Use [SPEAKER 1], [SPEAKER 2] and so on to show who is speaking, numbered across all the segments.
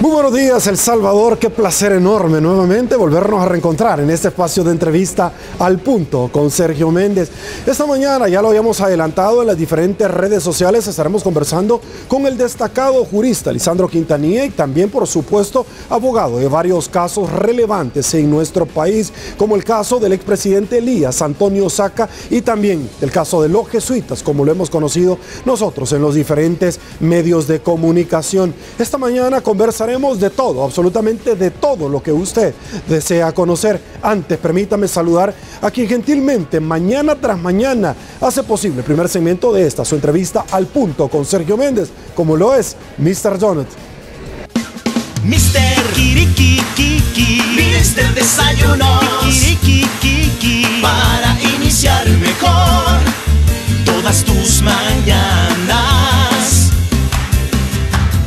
[SPEAKER 1] Muy buenos días, El Salvador. Qué placer enorme nuevamente volvernos a reencontrar en este espacio de entrevista al punto con Sergio Méndez. Esta mañana, ya lo habíamos adelantado en las diferentes redes sociales, estaremos conversando con el destacado jurista Lisandro Quintanilla y también, por supuesto, abogado de varios casos relevantes en nuestro país, como el caso del expresidente Elías Antonio Saca y también el caso de los jesuitas, como lo hemos conocido nosotros en los diferentes medios de comunicación. Esta mañana conversaremos de todo, absolutamente de todo lo que usted desea conocer. Antes, permítame saludar a quien gentilmente, mañana tras mañana, hace posible el primer segmento de esta, su entrevista al punto con Sergio Méndez, como lo es Mr. Donut.
[SPEAKER 2] Mr. Kirikikiki, Mr. Desayunos, Kirikikiki, para iniciar mejor todas tus mañanas.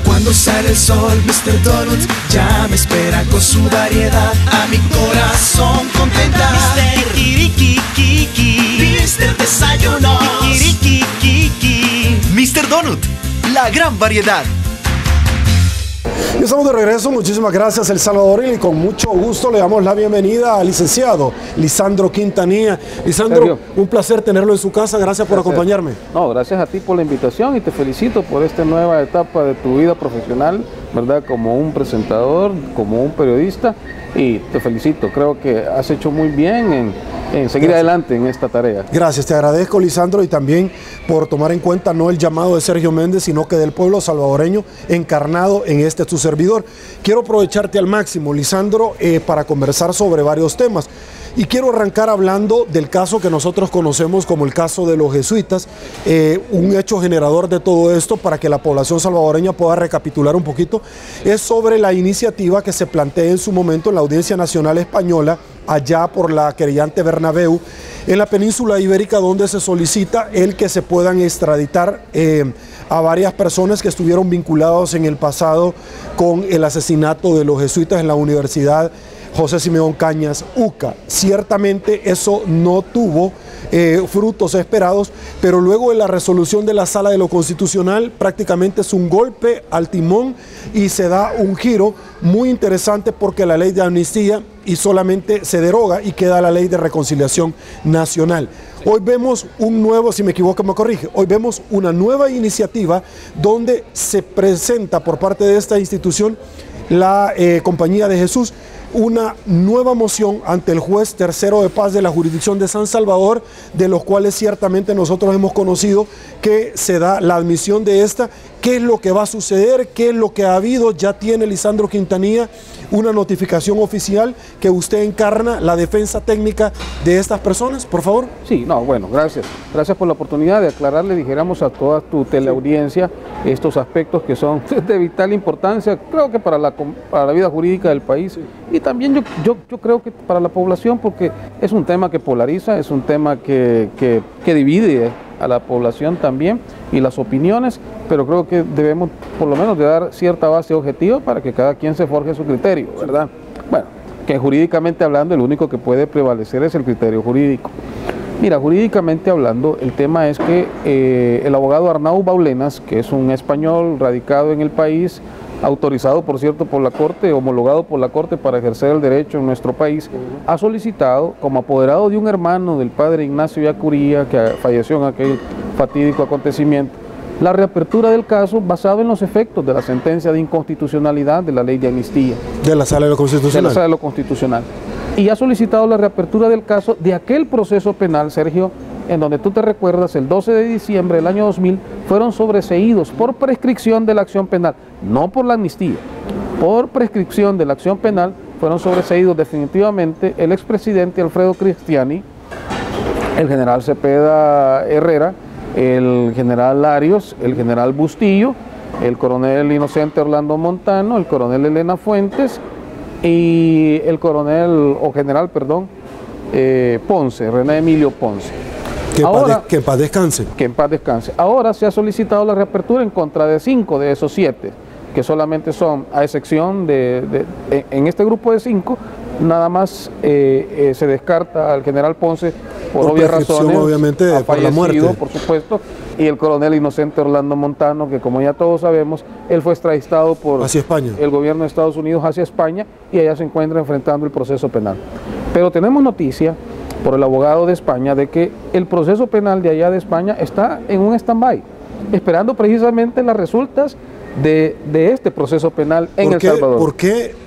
[SPEAKER 2] Cuando sale el sol, Mr. Donut ya me espera con su variedad. A mi corazón contenta. Mr. Kirikikiki, Mr. Desayunos, Kirikikiki, Mr. Donut, la gran variedad.
[SPEAKER 1] Y estamos de regreso, muchísimas gracias El Salvador, y con mucho gusto le damos la bienvenida al licenciado Lisandro Quintanilla. Lisandro,
[SPEAKER 3] Sergio,
[SPEAKER 1] un placer tenerlo en su casa, gracias por acompañarme.
[SPEAKER 3] No, gracias a ti por la invitación y te felicito por esta nueva etapa de tu vida profesional, ¿verdad? Como un presentador, como un periodista, y te felicito, creo que has hecho muy bien en seguir adelante en esta tarea.
[SPEAKER 1] Gracias, te agradezco, Lisandro, y también por tomar en cuenta no el llamado de Sergio Méndez, sino que del pueblo salvadoreño encarnado en este tu servidor. Quiero aprovecharte al máximo, Lisandro, para conversar sobre varios temas. Y quiero arrancar hablando del caso que nosotros conocemos como el caso de los jesuitas, un hecho generador de todo esto para que la población salvadoreña pueda recapitular un poquito, es sobre la iniciativa que se plantea en su momento en la Audiencia Nacional Española, allá por la querellante Bernabéu, en la península ibérica, donde se solicita el que se puedan extraditar a varias personas que estuvieron vinculados en el pasado con el asesinato de los jesuitas en la Universidad José Simeón Cañas UCA. Ciertamente eso no tuvo frutos esperados, pero luego de la resolución de la Sala de lo Constitucional prácticamente es un golpe al timón y se da un giro muy interesante, porque la ley de amnistía y solamente se deroga y queda la ley de reconciliación nacional. Hoy vemos un nuevo, si me equivoco me corrige, hoy vemos una nueva iniciativa donde se presenta por parte de esta institución, la Compañía de Jesús, una nueva moción ante el juez tercero de paz de la jurisdicción de San Salvador, de los cuales ciertamente nosotros hemos conocido que se da la admisión de esta. ¿Qué es lo que va a suceder? ¿Qué es lo que ha habido? Ya tiene Lisandro Quintanilla una notificación oficial que usted encarna la defensa técnica de estas personas, por favor.
[SPEAKER 3] Sí, no, bueno, gracias. Gracias por la oportunidad de aclararle, dijéramos, a toda tu teleaudiencia estos aspectos que son de vital importancia, creo que para la vida jurídica del país, y también yo creo que para la población, porque es un tema que polariza, es un tema que divide a la población también y las opiniones, pero creo que debemos por lo menos de dar cierta base objetiva para que cada quien se forje su criterio, ¿verdad? Bueno, que jurídicamente hablando el único que puede prevalecer es el criterio jurídico. Mira, jurídicamente hablando, el tema es que el abogado Arnau Baulenas, que es un español radicado en el país, autorizado por cierto por la Corte, homologado por la Corte para ejercer el derecho en nuestro país, ha solicitado, como apoderado de un hermano del padre Ignacio Yacuría, que falleció en aquel fatídico acontecimiento, la reapertura del caso basado en los efectos de la sentencia de inconstitucionalidad de la ley de amnistía.
[SPEAKER 1] De la Sala de lo Constitucional.
[SPEAKER 3] De la Sala de lo Constitucional. Y ha solicitado la reapertura del caso de aquel proceso penal, Sergio, en donde tú te recuerdas, el 12 de diciembre del año 2000, fueron sobreseídos por prescripción de la acción penal, no por la amnistía, por prescripción de la acción penal, fueron sobreseídos definitivamente el expresidente Alfredo Cristiani, el general Cepeda Herrera, el general Larios, el general Bustillo, el coronel Inocente Orlando Montano, el coronel Elena Fuentes y el general Ponce, René Emilio Ponce.
[SPEAKER 1] Que en paz descanse.
[SPEAKER 3] Que en paz descanse. Ahora se ha solicitado la reapertura en contra de 5 de esos 7, que solamente son, a excepción en este grupo de 5, nada más se descarta al general Ponce por obvias razones,
[SPEAKER 1] obviamente,
[SPEAKER 3] ha
[SPEAKER 1] por la muerte,
[SPEAKER 3] por supuesto, y el coronel inocente Orlando Montano, que como ya todos sabemos, él fue extraditado por
[SPEAKER 1] hacia España,
[SPEAKER 3] el gobierno de Estados Unidos hacia España, y allá se encuentra enfrentando el proceso penal. Pero tenemos noticia por el abogado de España de que el proceso penal de allá de España está en un stand-by, esperando precisamente las resultas de este proceso penal en El Salvador.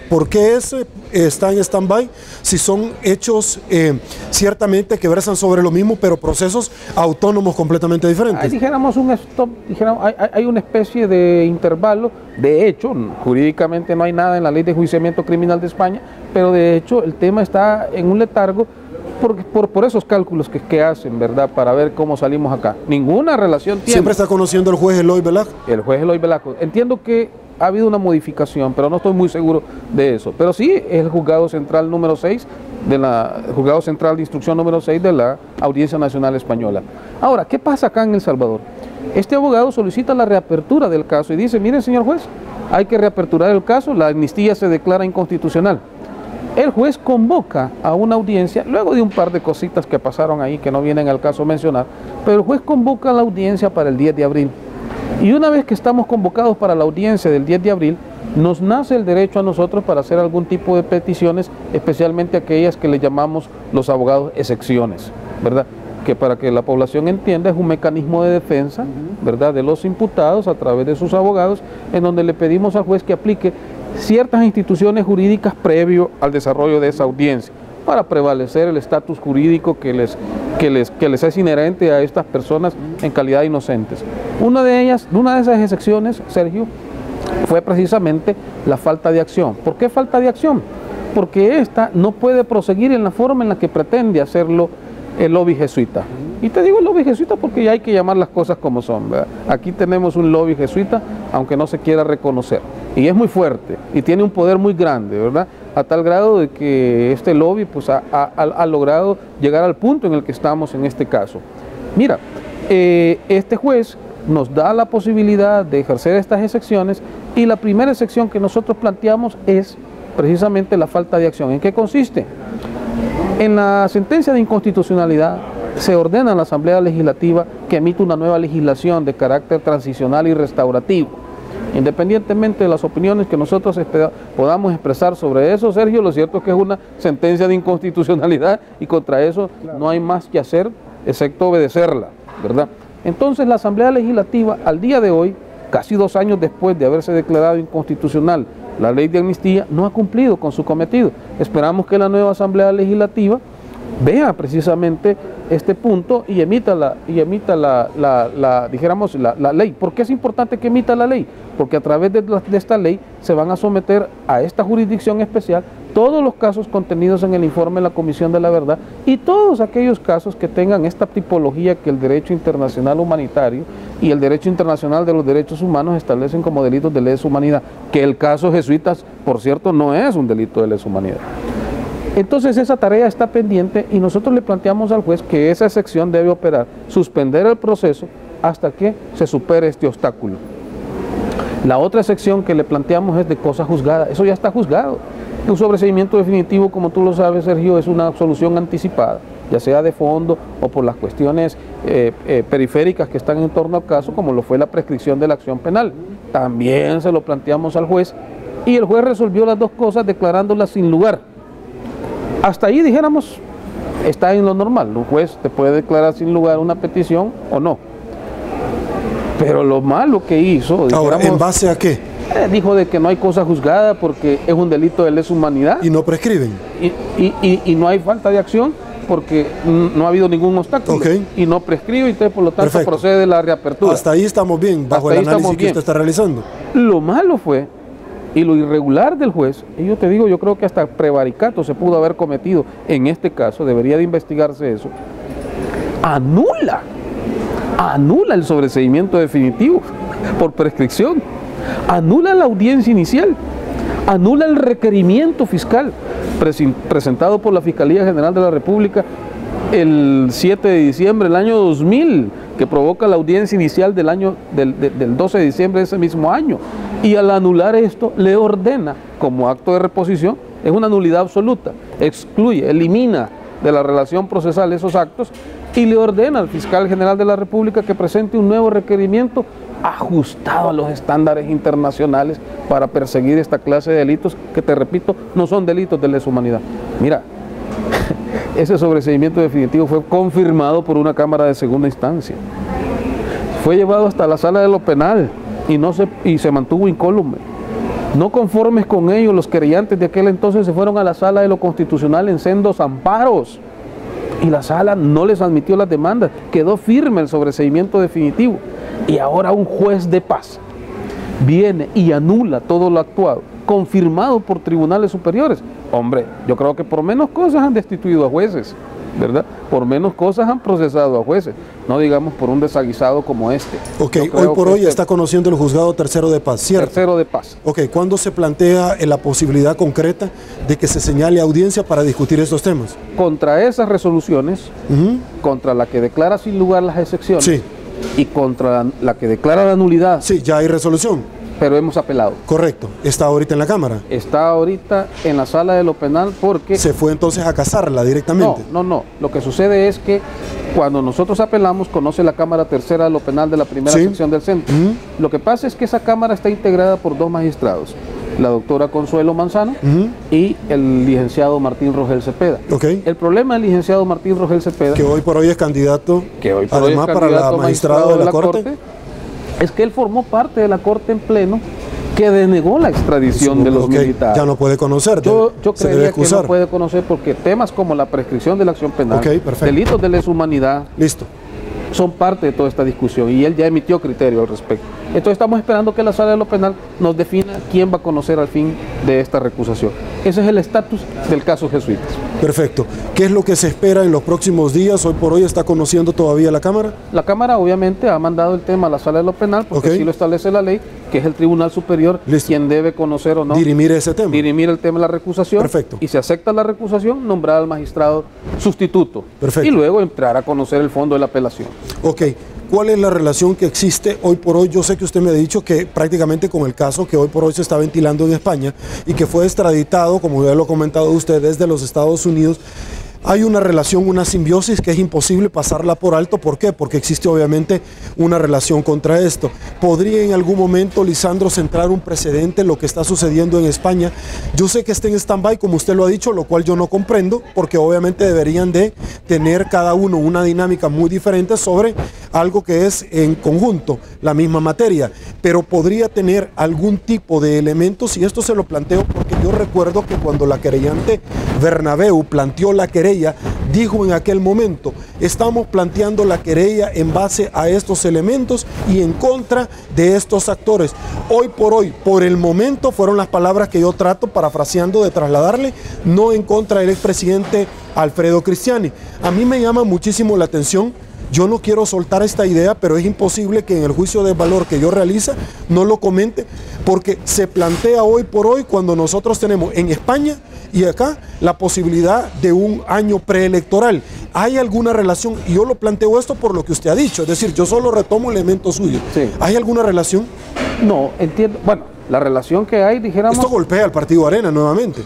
[SPEAKER 1] ¿Por qué ese está en stand-by si son hechos ciertamente que versan sobre lo mismo, pero procesos autónomos completamente diferentes?
[SPEAKER 3] Ahí dijéramos un stop, hay una especie de intervalo. De hecho, jurídicamente no hay nada en la ley de enjuiciamiento criminal de España, pero de hecho el tema está en un letargo por esos cálculos que hacen, ¿verdad? Para ver cómo salimos acá. Ninguna relación tiene.
[SPEAKER 1] ¿Siempre está conociendo el juez Eloy Velasco? El
[SPEAKER 3] juez Eloy Velasco. Entiendo que ha habido una modificación, pero no estoy muy seguro de eso. Pero sí es el juzgado central número 6, juzgado central de instrucción número 6 de la Audiencia Nacional Española. Ahora, ¿qué pasa acá en El Salvador? Este abogado solicita la reapertura del caso y dice, miren señor juez, hay que reaperturar el caso, la amnistía se declara inconstitucional. El juez convoca a una audiencia, luego de un par de cositas que pasaron ahí que no vienen al caso mencionar, pero el juez convoca a la audiencia para el 10 de abril. Y una vez que estamos convocados para la audiencia del 10 de abril, nos nace el derecho a nosotros para hacer algún tipo de peticiones, especialmente aquellas que le llamamos los abogados excepciones, ¿verdad? Que para que la población entienda es un mecanismo de defensa, ¿verdad?, de los imputados a través de sus abogados, en donde le pedimos al juez que aplique ciertas instituciones jurídicas previo al desarrollo de esa audiencia, para prevalecer el estatus jurídico que les es inherente a estas personas en calidad de inocentes. Una de esas excepciones, Sergio, fue precisamente la falta de acción. ¿Por qué falta de acción? Porque ésta no puede proseguir en la forma en la que pretende hacerlo el lobby jesuita. Y te digo el lobby jesuita porque ya hay que llamar las cosas como son, ¿verdad? Aquí tenemos un lobby jesuita, aunque no se quiera reconocer. Y es muy fuerte y tiene un poder muy grande, ¿verdad? A tal grado de que este lobby pues, ha logrado llegar al punto en el que estamos en este caso. Mira, este juez nos da la posibilidad de ejercer estas excepciones y la primera excepción que nosotros planteamos es precisamente la falta de acción. ¿En qué consiste? En la sentencia de inconstitucionalidad se ordena a la Asamblea Legislativa que emita una nueva legislación de carácter transicional y restaurativo. Independientemente de las opiniones que nosotros podamos expresar sobre eso, Sergio, lo cierto es que es una sentencia de inconstitucionalidad y contra eso no hay más que hacer excepto obedecerla, ¿verdad? Entonces la Asamblea Legislativa al día de hoy, casi 2 años después de haberse declarado inconstitucional la ley de amnistía, no ha cumplido con su cometido. Esperamos que la nueva Asamblea Legislativa vea precisamente este punto y emita la ley. ¿Por qué es importante que emita la ley? Porque a través de esta ley se van a someter a esta jurisdicción especial todos los casos contenidos en el informe de la Comisión de la Verdad y todos aquellos casos que tengan esta tipología que el derecho internacional humanitario y el derecho internacional de los derechos humanos establecen como delitos de lesa humanidad, que el caso jesuitas, por cierto, no es un delito de lesa humanidad. Entonces esa tarea está pendiente y nosotros le planteamos al juez que esa sección debe operar, suspender el proceso hasta que se supere este obstáculo. La otra sección que le planteamos es de cosa juzgada, eso ya está juzgado. Un sobreseimiento definitivo, como tú lo sabes, Sergio, es una absolución anticipada, ya sea de fondo o por las cuestiones periféricas que están en torno al caso, como lo fue la prescripción de la acción penal. También se lo planteamos al juez y el juez resolvió las dos cosas declarándolas sin lugar. Hasta ahí, dijéramos, está en lo normal. Un juez te puede declarar sin lugar una petición o no. Pero lo malo que hizo...
[SPEAKER 1] Ahora, ¿en base a qué?
[SPEAKER 3] Dijo de que no hay cosa juzgada porque es un delito de lesa humanidad.
[SPEAKER 1] ¿Y no prescriben?
[SPEAKER 3] Y no hay falta de acción porque no ha habido ningún obstáculo.
[SPEAKER 1] Okay.
[SPEAKER 3] Y no prescribe y entonces por lo tanto
[SPEAKER 1] Perfecto.
[SPEAKER 3] Procede la reapertura.
[SPEAKER 1] Hasta ahí estamos bien, bajo el análisis que usted está realizando.
[SPEAKER 3] Lo malo fue... Y lo irregular del juez, y yo te digo, yo creo que hasta prevaricato se pudo haber cometido en este caso, debería de investigarse eso, anula el sobreseimiento definitivo por prescripción, anula la audiencia inicial, anula el requerimiento fiscal presentado por la Fiscalía General de la República el 7 de diciembre del año 2000, que provoca la audiencia inicial del 12 de diciembre de ese mismo año. Y al anular esto, le ordena, como acto de reposición, es una nulidad absoluta, excluye, elimina de la relación procesal esos actos y le ordena al fiscal general de la República que presente un nuevo requerimiento ajustado a los estándares internacionales para perseguir esta clase de delitos que, te repito, no son delitos de lesa humanidad. Mira, ese sobreseimiento definitivo fue confirmado por una Cámara de segunda instancia. Fue llevado hasta la sala de lo penal y se mantuvo incólume. No conformes con ello, los querellantes de aquel entonces se fueron a la sala de lo constitucional en sendos amparos y la sala no les admitió las demandas, quedó firme el sobreseimiento definitivo y ahora un juez de paz viene y anula todo lo actuado, confirmado por tribunales superiores. Hombre, yo creo que por menos cosas han destituido a jueces, ¿verdad? Por menos cosas han procesado a jueces, no digamos por un desaguisado como este.
[SPEAKER 1] Ok, hoy por hoy está conociendo el juzgado tercero de paz, ¿cierto?
[SPEAKER 3] Tercero de paz.
[SPEAKER 1] Ok, ¿cuándo se plantea la posibilidad concreta de que se señale audiencia para discutir estos temas?
[SPEAKER 3] Contra esas resoluciones, contra la que declara sin lugar las excepciones,
[SPEAKER 1] sí,
[SPEAKER 3] y contra la que declara la nulidad.
[SPEAKER 1] Sí, ya hay resolución.
[SPEAKER 3] Pero hemos apelado.
[SPEAKER 1] Correcto. ¿Está ahorita en la Cámara?
[SPEAKER 3] Está ahorita en la sala de lo penal porque...
[SPEAKER 1] ¿Se fue entonces a casarla directamente?
[SPEAKER 3] No. Lo que sucede es que cuando nosotros apelamos, conoce la Cámara Tercera de lo Penal de la primera sección del centro. Lo que pasa es que esa Cámara está integrada por dos magistrados, la doctora Consuelo Manzano y el licenciado Martín Rogel Cepeda.
[SPEAKER 1] Okay.
[SPEAKER 3] El problema del licenciado Martín Rogel Cepeda,
[SPEAKER 1] que hoy por hoy es candidato,
[SPEAKER 3] además
[SPEAKER 1] para la magistrado de la Corte,
[SPEAKER 3] es que él formó parte de la Corte en pleno que denegó la extradición de los militares.
[SPEAKER 1] Ya no puede conocer.
[SPEAKER 3] Yo creería que no puede conocer porque temas como la prescripción de la acción penal, delitos de lesa humanidad, son parte de toda esta discusión y él ya emitió criterio al respecto. Entonces estamos esperando que la sala de lo penal nos defina quién va a conocer al fin de esta recusación. Ese es el estatus del caso Jesuitas.
[SPEAKER 1] Perfecto. ¿Qué es lo que se espera en los próximos días? Hoy por hoy está conociendo todavía la Cámara.
[SPEAKER 3] La Cámara obviamente ha mandado el tema a la sala de lo penal porque así lo establece la ley, que es el Tribunal Superior quien debe conocer o no.
[SPEAKER 1] Dirimir ese tema.
[SPEAKER 3] Dirimir el tema de la recusación.
[SPEAKER 1] Perfecto.
[SPEAKER 3] Y si acepta la recusación, nombrar al magistrado sustituto.
[SPEAKER 1] Perfecto.
[SPEAKER 3] Y luego entrar a conocer el fondo de la apelación.
[SPEAKER 1] Ok. ¿Cuál es la relación que existe hoy por hoy? Yo sé que usted me ha dicho que prácticamente con el caso que hoy por hoy se está ventilando en España y que fue extraditado, como ya lo ha comentado usted, desde los Estados Unidos, hay una relación, una simbiosis que es imposible pasarla por alto. ¿Por qué? Porque existe obviamente una relación contra esto. ¿Podría en algún momento, Lisandro, centrar un precedente en lo que está sucediendo en España? Yo sé que está en stand-by, como usted lo ha dicho, lo cual yo no comprendo, porque obviamente deberían de tener cada uno una dinámica muy diferente sobre algo que es en conjunto la misma materia, pero podría tener algún tipo de elementos, y esto se lo planteo porque yo recuerdo que cuando la querellante Bernabeu planteó la querella, dijo en aquel momento: estamos planteando la querella en base a estos elementos y en contra de estos actores. Hoy por hoy, por el momento, fueron las palabras que yo trato, parafraseando, de trasladarle, no en contra del expresidente Alfredo Cristiani. A mí me llama muchísimo la atención. Yo no quiero soltar esta idea, pero es imposible que en el juicio de valor que yo realiza no lo comente, porque se plantea hoy por hoy cuando nosotros tenemos en España y acá la posibilidad de un año preelectoral. ¿Hay alguna relación? Y yo lo planteo esto por lo que usted ha dicho, es decir, yo solo retomo elementos suyos. Sí. ¿Hay alguna relación?
[SPEAKER 3] No, entiendo. Bueno, la relación que hay, dijéramos...
[SPEAKER 1] Esto golpea al Partido Arena nuevamente.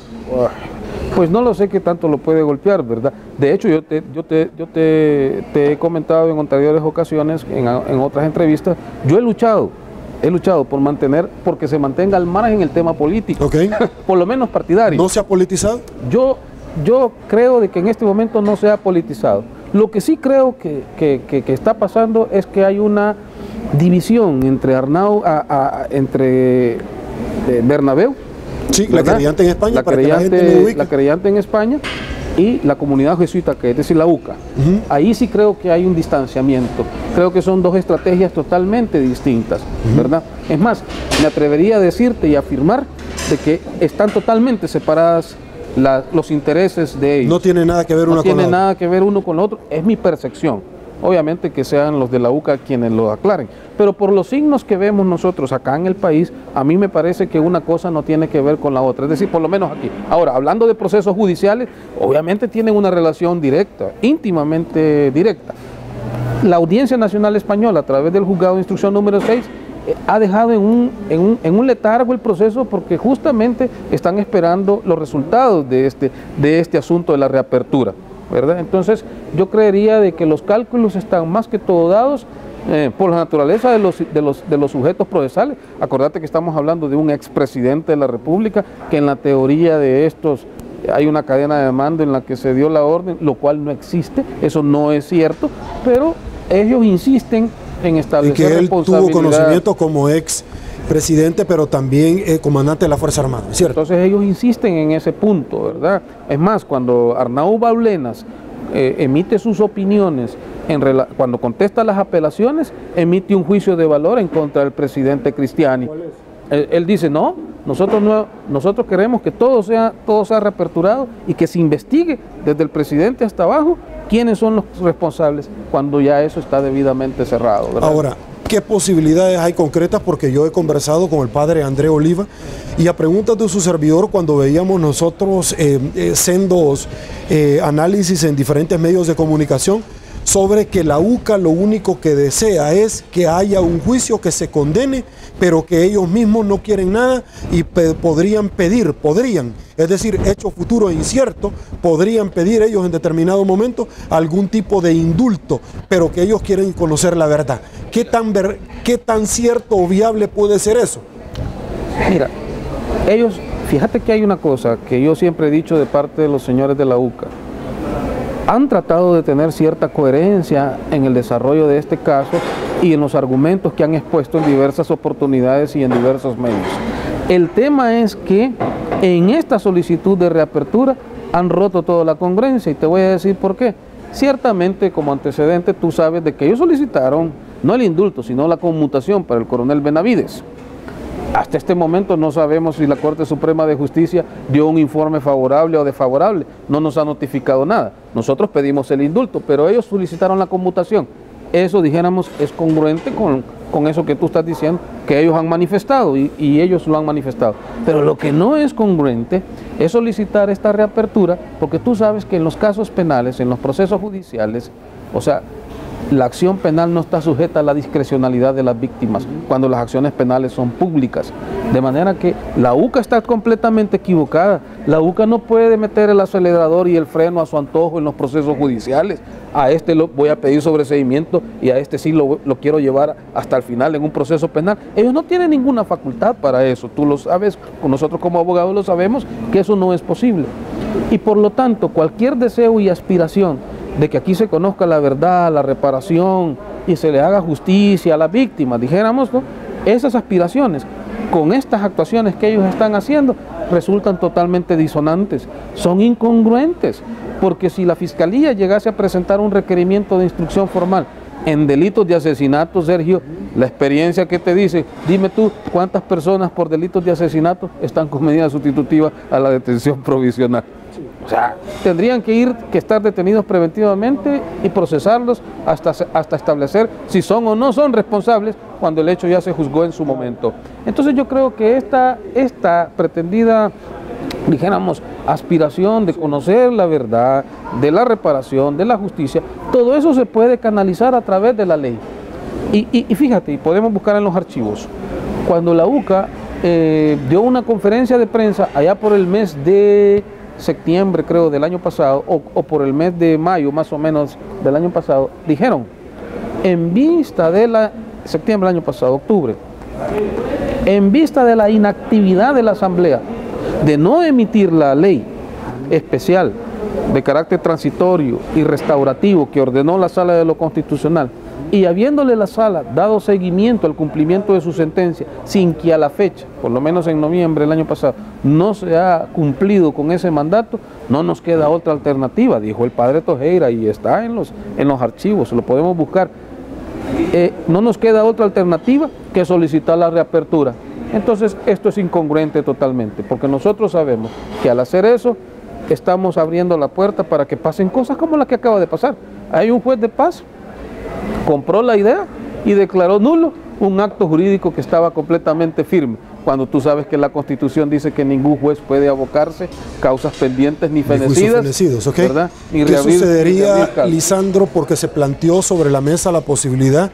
[SPEAKER 3] Pues no lo sé qué tanto lo puede golpear, ¿verdad? De hecho, yo te he comentado en anteriores ocasiones, en otras entrevistas, yo he luchado porque se mantenga al margen el tema político, por lo menos partidario.
[SPEAKER 1] ¿No se ha politizado?
[SPEAKER 3] Yo creo de que en este momento no se ha politizado. Lo que sí creo que está pasando es que hay una división entre Bernabeu,
[SPEAKER 1] sí, ¿verdad? La querellante en España,
[SPEAKER 3] la querellante en España y la comunidad jesuita, que es decir, la UCA. Ahí sí creo que hay un distanciamiento. Creo que son dos estrategias totalmente distintas, ¿verdad? Es más, me atrevería a decirte y afirmar de que están totalmente separadas los intereses de ellos.
[SPEAKER 1] No tiene nada que ver uno con otro.
[SPEAKER 3] No tiene nada que ver uno con otro, es mi percepción. Obviamente que sean los de la UCA quienes lo aclaren, pero por los signos que vemos nosotros acá en el país, a mí me parece que una cosa no tiene que ver con la otra, es decir, por lo menos aquí. Ahora, hablando de procesos judiciales, obviamente tienen una relación directa, íntimamente directa. La Audiencia Nacional Española, a través del Juzgado de Instrucción número 6, ha dejado en un letargo el proceso porque justamente están esperando los resultados de este asunto de la reapertura. ¿verdad? Entonces yo creería de que los cálculos están más que todo dados por la naturaleza de los sujetos procesales. Acordate que estamos hablando de un expresidente de la República, que en la teoría de estos hay una cadena de mando en la que se dio la orden, lo cual no existe, eso no es cierto, pero ellos insisten en establecer
[SPEAKER 1] y que él
[SPEAKER 3] responsabilidad.
[SPEAKER 1] Tuvo conocimiento como ex presidente, pero también comandante de la Fuerza Armada, ¿cierto?
[SPEAKER 3] Entonces ellos insisten en ese punto, ¿verdad? Es más, cuando Arnau Baulenas emite sus opiniones, cuando contesta las apelaciones, emite un juicio de valor en contra del presidente Cristiani.
[SPEAKER 1] ¿Cuál es?
[SPEAKER 3] Él dice, no, nosotros queremos que todo sea reaperturado y que se investigue desde el presidente hasta abajo quiénes son los responsables cuando ya eso está debidamente cerrado, ¿verdad?
[SPEAKER 1] Ahora, ¿qué posibilidades hay concretas? Porque yo he conversado con el padre André Oliva y a preguntas de su servidor, cuando veíamos nosotros sendos análisis en diferentes medios de comunicación sobre que la UCA lo único que desea es que haya un juicio que se condene, pero que ellos mismos no quieren nada y podrían, es decir, hecho futuro incierto, podrían pedir ellos en determinado momento algún tipo de indulto, pero que ellos quieren conocer la verdad. ¿Qué tan cierto o viable puede ser eso?
[SPEAKER 3] Mira, fíjate que hay una cosa que yo siempre he dicho de parte de los señores de la UCA. Han tratado de tener cierta coherencia en el desarrollo de este caso y en los argumentos que han expuesto en diversas oportunidades y en diversos medios. El tema es que en esta solicitud de reapertura han roto toda la congruencia y te voy a decir por qué. Ciertamente, como antecedente, tú sabes de que ellos solicitaron no el indulto, sino la conmutación para el coronel Benavides. Hasta este momento no sabemos si la Corte Suprema de Justicia dio un informe favorable o desfavorable, no nos ha notificado nada. Nosotros pedimos el indulto, pero ellos solicitaron la conmutación. Eso, dijéramos, es congruente con eso que tú estás diciendo, que ellos han manifestado y ellos lo han manifestado. Pero lo que no es congruente es solicitar esta reapertura, porque tú sabes que en los casos penales, en los procesos judiciales, o sea, la acción penal no está sujeta a la discrecionalidad de las víctimas cuando las acciones penales son públicas. De manera que la UCA está completamente equivocada. La UCA no puede meter el acelerador y el freno a su antojo en los procesos judiciales. A este lo voy a pedir sobreseimiento y a este sí lo quiero llevar hasta el final en un proceso penal. Ellos no tienen ninguna facultad para eso. Tú lo sabes, nosotros como abogados lo sabemos, que eso no es posible. Y por lo tanto, cualquier deseo y aspiración de que aquí se conozca la verdad, la reparación y se le haga justicia a las víctimas, dijéramos, ¿no? Esas aspiraciones con estas actuaciones que ellos están haciendo resultan totalmente disonantes, son incongruentes, porque si la Fiscalía llegase a presentar un requerimiento de instrucción formal en delitos de asesinato, Sergio, la experiencia que te dice, dime tú cuántas personas por delitos de asesinato están con medida sustitutiva a la detención provisional. O sea, tendrían que estar detenidos preventivamente y procesarlos hasta establecer si son o no son responsables cuando el hecho ya se juzgó en su momento. Entonces yo creo que esta pretendida, dijéramos, aspiración de conocer la verdad, de la reparación, de la justicia, todo eso se puede canalizar a través de la ley. Y fíjate, y podemos buscar en los archivos, cuando la UCA dio una conferencia de prensa allá por el mes de septiembre, creo, del año pasado, o por el mes de mayo, más o menos, del año pasado, dijeron, en vista de septiembre del año pasado, octubre, en vista de la inactividad de la Asamblea, de no emitir la ley especial de carácter transitorio y restaurativo que ordenó la Sala de lo Constitucional, y habiéndole la Sala dado seguimiento al cumplimiento de su sentencia, sin que a la fecha, por lo menos en noviembre del año pasado, no se ha cumplido con ese mandato, no nos queda otra alternativa, dijo el padre Tojeira, y está en los archivos, lo podemos buscar. No nos queda otra alternativa que solicitar la reapertura. Entonces esto es incongruente totalmente, porque nosotros sabemos que al hacer eso estamos abriendo la puerta para que pasen cosas como la que acaba de pasar. Hay un juez de paz, compró la idea y declaró nulo un acto jurídico que estaba completamente firme, cuando tú sabes que la Constitución dice que ningún juez puede abocarse causas pendientes ni fenecidas,
[SPEAKER 1] ¿okay?
[SPEAKER 3] ¿Verdad?
[SPEAKER 1] ¿Qué sucedería, Lisandro, porque se planteó sobre la mesa la posibilidad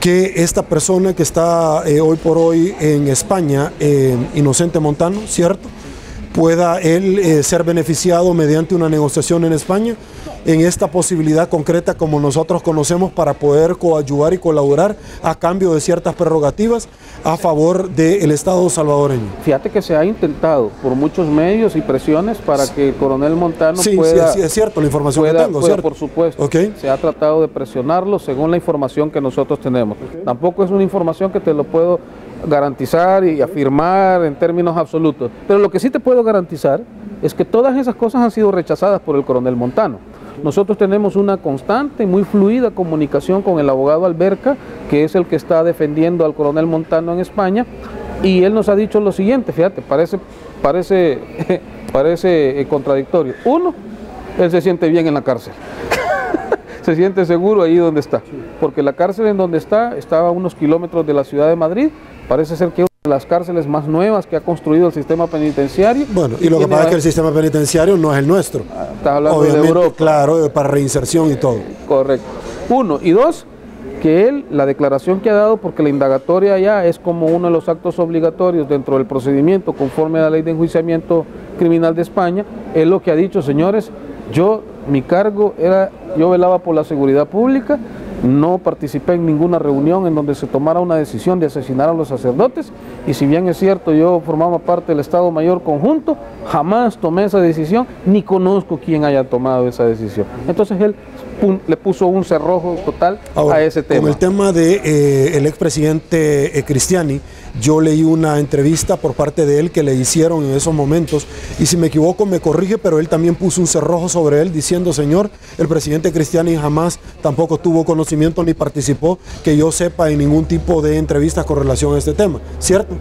[SPEAKER 1] que esta persona que está hoy por hoy en España, Inocente Montano, ¿cierto?, pueda él ser beneficiado mediante una negociación en España en esta posibilidad concreta como nosotros conocemos para poder coadyuvar y colaborar a cambio de ciertas prerrogativas a favor del Estado salvadoreño.
[SPEAKER 3] Fíjate que se ha intentado por muchos medios y presiones para que el coronel Montano pueda...
[SPEAKER 1] Sí, es cierto, la información que tengo, ¿cierto?
[SPEAKER 3] Por supuesto,
[SPEAKER 1] okay.
[SPEAKER 3] Se ha tratado de presionarlo según la información que nosotros tenemos. Okay. Tampoco es una información que te lo puedo garantizar y afirmar en términos absolutos, pero lo que sí te puedo garantizar es que todas esas cosas han sido rechazadas por el coronel Montano. Nosotros tenemos una constante y muy fluida comunicación con el abogado Alberca, que es el que está defendiendo al coronel Montano en España, y él nos ha dicho lo siguiente, fíjate, parece contradictorio. Uno, él se siente bien en la cárcel, se siente seguro ahí donde está, porque la cárcel en donde estaba a unos kilómetros de la ciudad de Madrid, parece ser que de las cárceles más nuevas que ha construido el sistema penitenciario.
[SPEAKER 1] Bueno, y lo que pasa es que el sistema penitenciario no es el nuestro.
[SPEAKER 3] Estás hablando
[SPEAKER 1] obviamente,
[SPEAKER 3] de Europa.
[SPEAKER 1] Claro, para reinserción y todo.
[SPEAKER 3] Correcto. Uno. Y dos, que él, la declaración que ha dado, porque la indagatoria ya es como uno de los actos obligatorios dentro del procedimiento conforme a la ley de enjuiciamiento criminal de España, es lo que ha dicho, señores, mi cargo era, yo velaba por la seguridad pública, no participé en ninguna reunión en donde se tomara una decisión de asesinar a los sacerdotes, y si bien es cierto yo formaba parte del Estado Mayor Conjunto, jamás tomé esa decisión, ni conozco quién haya tomado esa decisión. Entonces él le puso un cerrojo total a ese tema.
[SPEAKER 1] Con el tema de el expresidente Cristiani, yo leí una entrevista por parte de él que le hicieron en esos momentos, y si me equivoco me corrige, pero él también puso un cerrojo sobre él diciendo, señor, el presidente Cristiani jamás tampoco tuvo conocimiento ni participó, que yo sepa, en ningún tipo de entrevistas con relación a este tema, ¿cierto?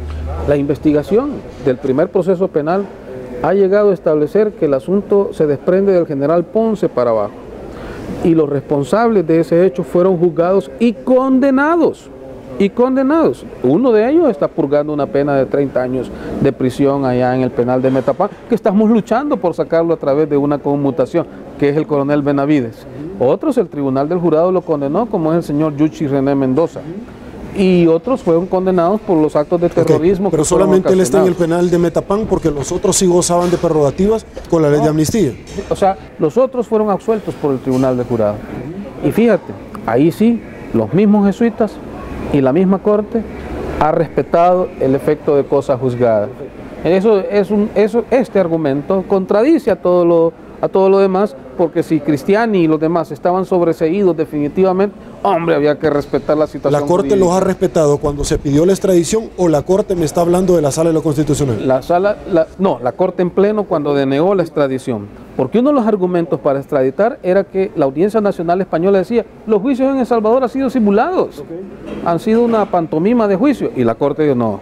[SPEAKER 3] La investigación del primer proceso penal ha llegado a establecer que el asunto se desprende del general Ponce para abajo, y los responsables de ese hecho fueron juzgados y condenados. Uno de ellos está purgando una pena de 30 años de prisión allá en el penal de Metapán, que estamos luchando por sacarlo a través de una conmutación, que es el coronel Benavides. Otros, el tribunal del jurado lo condenó, como es el señor Yuchi René Mendoza. Y otros fueron condenados por los actos de terrorismo.
[SPEAKER 1] Okay, pero solamente él está en el penal de Metapán, porque los otros sí gozaban de prerrogativas con la ley de amnistía.
[SPEAKER 3] O sea, los otros fueron absueltos por el tribunal del jurado. Y fíjate, ahí sí, los mismos jesuitas y la misma corte ha respetado el efecto de cosa juzgada. Este argumento contradice a todo lo demás, porque si Cristiani y los demás estaban sobreseídos definitivamente, hombre, había que respetar la situación.
[SPEAKER 1] ¿La Corte jurídica los ha respetado cuando se pidió la extradición, o la Corte me está hablando de la Sala de lo Constitucional?
[SPEAKER 3] La Corte en pleno cuando denegó la extradición, porque uno de los argumentos para extraditar era que la Audiencia Nacional Española decía, los juicios en El Salvador han sido simulados, han sido una pantomima de juicio, y la Corte dijo, no,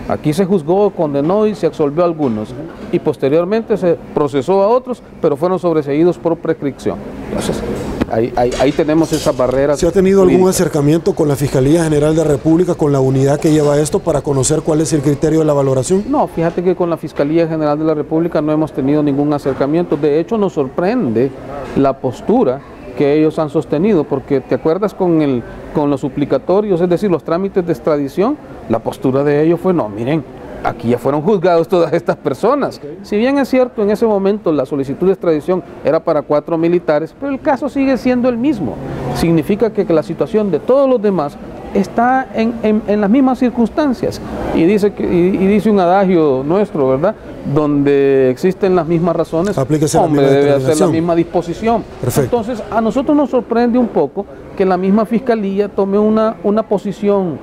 [SPEAKER 3] aquí se juzgó, condenó y se absolvió a algunos, y posteriormente se procesó a otros, pero fueron sobreseídos por prescripción. Entonces, ahí tenemos esas barreras.
[SPEAKER 1] ¿Se ha tenido algún acercamiento con la Fiscalía General de la República, con la unidad que lleva esto, para conocer cuál es el criterio de la valoración?
[SPEAKER 3] No, fíjate que con la Fiscalía General de la República no hemos tenido ningún acercamiento. De hecho, nos sorprende la postura que ellos han sostenido, porque te acuerdas con los suplicatorios, es decir, los trámites de extradición, la postura de ellos fue, no, miren, aquí ya fueron juzgados todas estas personas. Si bien es cierto, en ese momento la solicitud de extradición era para 4 militares, pero el caso sigue siendo el mismo. Significa que la situación de todos los demás está en las mismas circunstancias. Y dice un adagio nuestro, ¿verdad?, donde existen las mismas razones, hombre, debe hacer la misma disposición.
[SPEAKER 1] Perfecto.
[SPEAKER 3] Entonces, a nosotros nos sorprende un poco que la misma Fiscalía tome una posición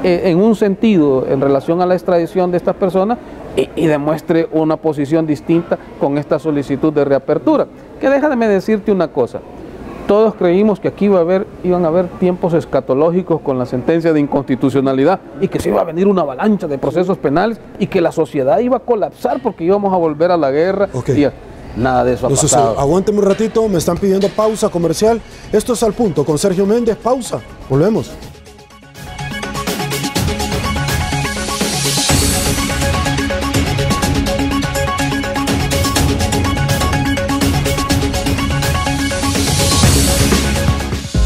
[SPEAKER 3] en un sentido en relación a la extradición de estas personas y demuestre una posición distinta con esta solicitud de reapertura. Que déjame decirte una cosa, todos creímos que aquí iban a haber tiempos escatológicos con la sentencia de inconstitucionalidad, y que se iba a venir una avalancha de procesos penales y que la sociedad iba a colapsar porque íbamos a volver a la guerra.
[SPEAKER 1] Okay.
[SPEAKER 3] Y nada de eso ha pasado.
[SPEAKER 1] Aguánteme un ratito, me están pidiendo pausa comercial. Esto es Al Punto con Sergio Méndez. Pausa, volvemos.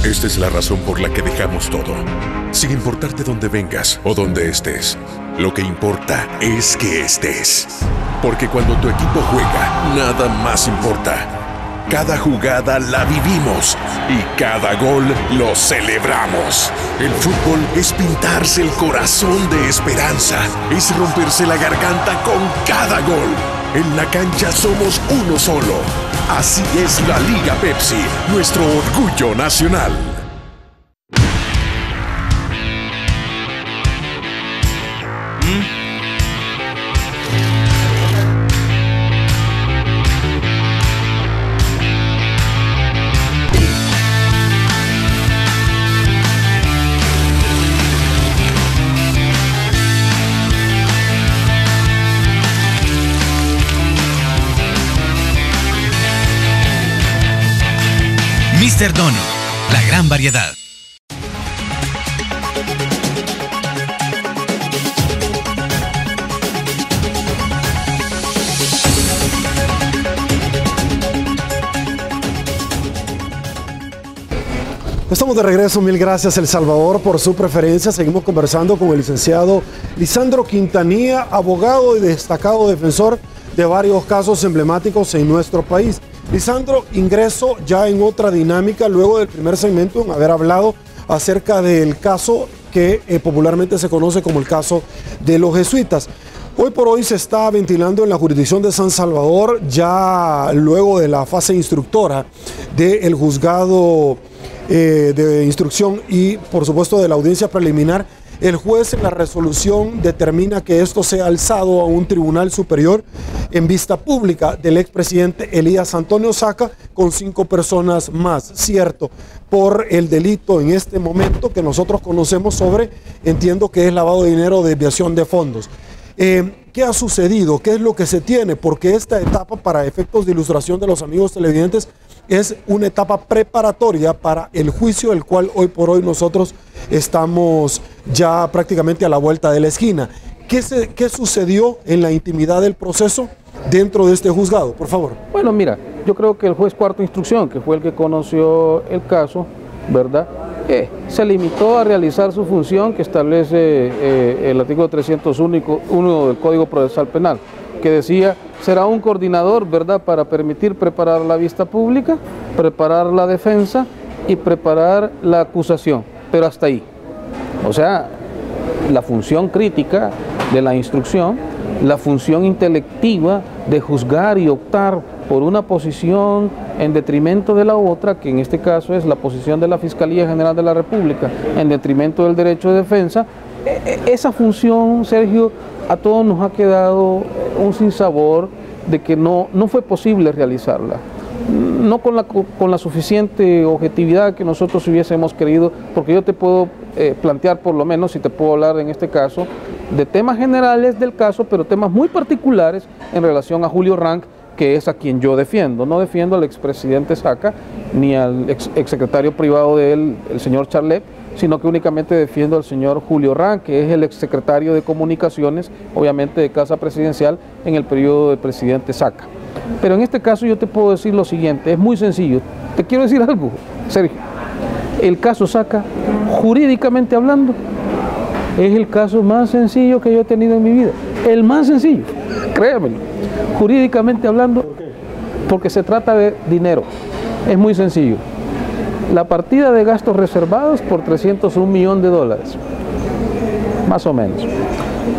[SPEAKER 4] Esta es la razón por la que dejamos todo, sin importarte dónde vengas o dónde estés. Lo que importa es que estés. Porque cuando tu equipo juega, nada más importa. Cada jugada la vivimos y cada gol lo celebramos. El fútbol es pintarse el corazón de esperanza, es romperse la garganta con cada gol. En la cancha somos uno solo. Así es la Liga Pepsi, nuestro orgullo nacional.
[SPEAKER 2] Mr. Donut, la gran variedad.
[SPEAKER 1] Estamos de regreso, mil gracias El Salvador por su preferencia. Seguimos conversando con el licenciado Lisandro Quintanilla, abogado y destacado defensor de varios casos emblemáticos en nuestro país. Lisandro, ingreso ya en otra dinámica luego del primer segmento en haber hablado acerca del caso que popularmente se conoce como el caso de los jesuitas. Hoy por hoy se está ventilando en la jurisdicción de San Salvador, ya luego de la fase instructora del juzgado de instrucción y por supuesto de la audiencia preliminar. El juez en la resolución determina que esto sea alzado a un tribunal superior en vista pública del expresidente Elías Antonio Saca con 5 personas más, cierto, por el delito en este momento que nosotros conocemos sobre, entiendo que es lavado de dinero o desviación de fondos. ¿Qué ha sucedido? ¿Qué es lo que se tiene? Porque esta etapa, para efectos de ilustración de los amigos televidentes, es una etapa preparatoria para el juicio, el cual hoy por hoy nosotros estamos ya prácticamente a la vuelta de la esquina. ¿Qué sucedió en la intimidad del proceso dentro de este juzgado? Por favor.
[SPEAKER 3] Bueno, mira, yo creo que el juez cuarta instrucción, que fue el que conoció el caso, ¿verdad?, se limitó a realizar su función que establece el artículo 301 del Código Procesal Penal, que decía, será un coordinador, ¿verdad?, para permitir preparar la vista pública, preparar la defensa y preparar la acusación, pero hasta ahí. O sea, la función crítica de la instrucción, la función intelectiva de juzgar y optar por una posición en detrimento de la otra, que en este caso es la posición de la Fiscalía General de la República, en detrimento del derecho de defensa. Esa función, Sergio, a todos nos ha quedado un sinsabor de que no fue posible realizarla. No con la suficiente objetividad que nosotros hubiésemos querido, porque yo te puedo plantear, por lo menos, si te puedo hablar en este caso, de temas generales del caso, pero temas muy particulares en relación a Julio Rank, que es a quien yo defiendo. No defiendo al expresidente Saca, ni al exsecretario privado de él, el señor Charlet, sino que únicamente defiendo al señor Julio Rank, que es el exsecretario de Comunicaciones, obviamente de Casa Presidencial, en el periodo del presidente Saca. Pero en este caso yo te puedo decir lo siguiente, es muy sencillo. Te quiero decir algo, Sergio. El caso Saca, jurídicamente hablando, es el caso más sencillo que yo he tenido en mi vida. El más sencillo, créamelo. Jurídicamente hablando, porque se trata de dinero. Es muy sencillo. La partida de gastos reservados por 301 millones de dólares, más o menos,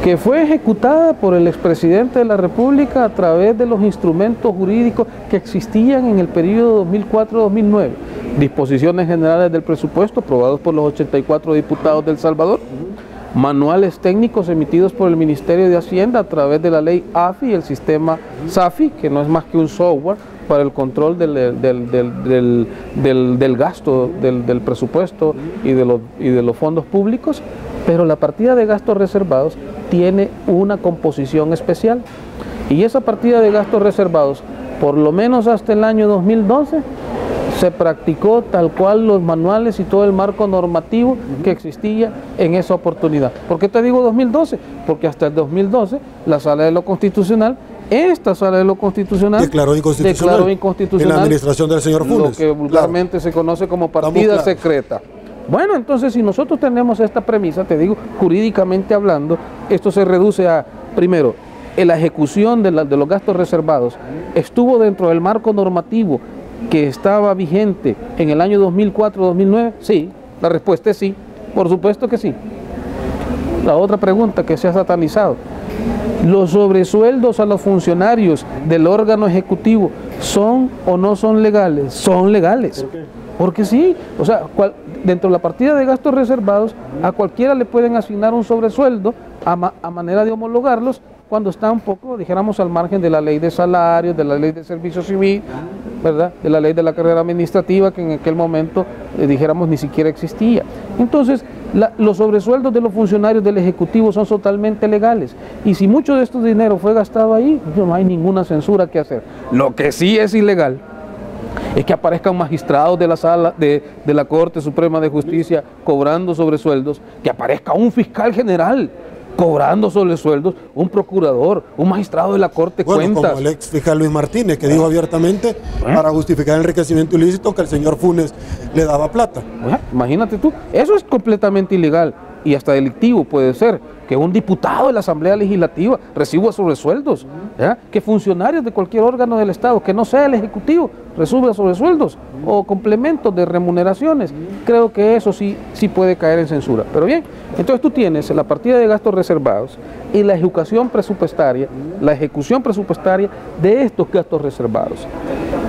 [SPEAKER 3] que fue ejecutada por el expresidente de la República a través de los instrumentos jurídicos que existían en el periodo 2004-2009, disposiciones generales del presupuesto aprobados por los 84 diputados de El Salvador, manuales técnicos emitidos por el Ministerio de Hacienda a través de la ley AFI y el sistema SAFI, que no es más que un software para el control del gasto del presupuesto y de los fondos públicos, pero la partida de gastos reservados tiene una composición especial, y esa partida de gastos reservados, por lo menos hasta el año 2012, se practicó tal cual los manuales y todo el marco normativo que existía en esa oportunidad. ¿Por qué te digo 2012? Porque hasta el 2012 la Sala de lo Constitucional, esta Sala de lo Constitucional, declaró inconstitucional
[SPEAKER 1] en la administración del señor Funes,
[SPEAKER 3] lo que vulgarmente se conoce como partida secreta. Bueno, entonces si nosotros tenemos esta premisa, te digo, jurídicamente hablando, esto se reduce a, primero, la ejecución de los gastos reservados estuvo dentro del marco normativo que estaba vigente en el año 2004-2009, sí, la respuesta es sí, por supuesto que sí. La otra pregunta que se ha satanizado, ¿los sobresueldos a los funcionarios del órgano ejecutivo son o no son legales? Son legales.
[SPEAKER 1] ¿Por qué?
[SPEAKER 3] Porque sí, o sea, dentro de la partida de gastos reservados, a cualquiera le pueden asignar un sobresueldo a manera de homologarlos cuando está un poco, dijéramos, al margen de la ley de salarios, de la ley de servicio civil, ¿verdad? De la ley de la carrera administrativa, que en aquel momento, dijéramos, ni siquiera existía. Entonces, los sobresueldos de los funcionarios del Ejecutivo son totalmente legales. Y si mucho de estos dinero fue gastado ahí, no hay ninguna censura que hacer. Lo que sí es ilegal es que aparezcan magistrados de la sala de la Corte Suprema de Justicia cobrando sobresueldos, que aparezca un fiscal general cobrando sobresueldos, un procurador, un magistrado de la Corte Cuentas.
[SPEAKER 1] Como el ex fiscal Luis Martínez, que dijo abiertamente para justificar el enriquecimiento ilícito que el señor Funes le daba plata.
[SPEAKER 3] Imagínate tú, eso es completamente ilegal y hasta delictivo puede ser que un diputado de la Asamblea Legislativa reciba sobresueldos, ¿ya? Que funcionarios de cualquier órgano del Estado, que no sea el Ejecutivo, reciba sobresueldos o complementos de remuneraciones. Creo que eso sí puede caer en censura. Pero bien, entonces tú tienes la partida de gastos reservados y la ejecución presupuestaria de estos gastos reservados.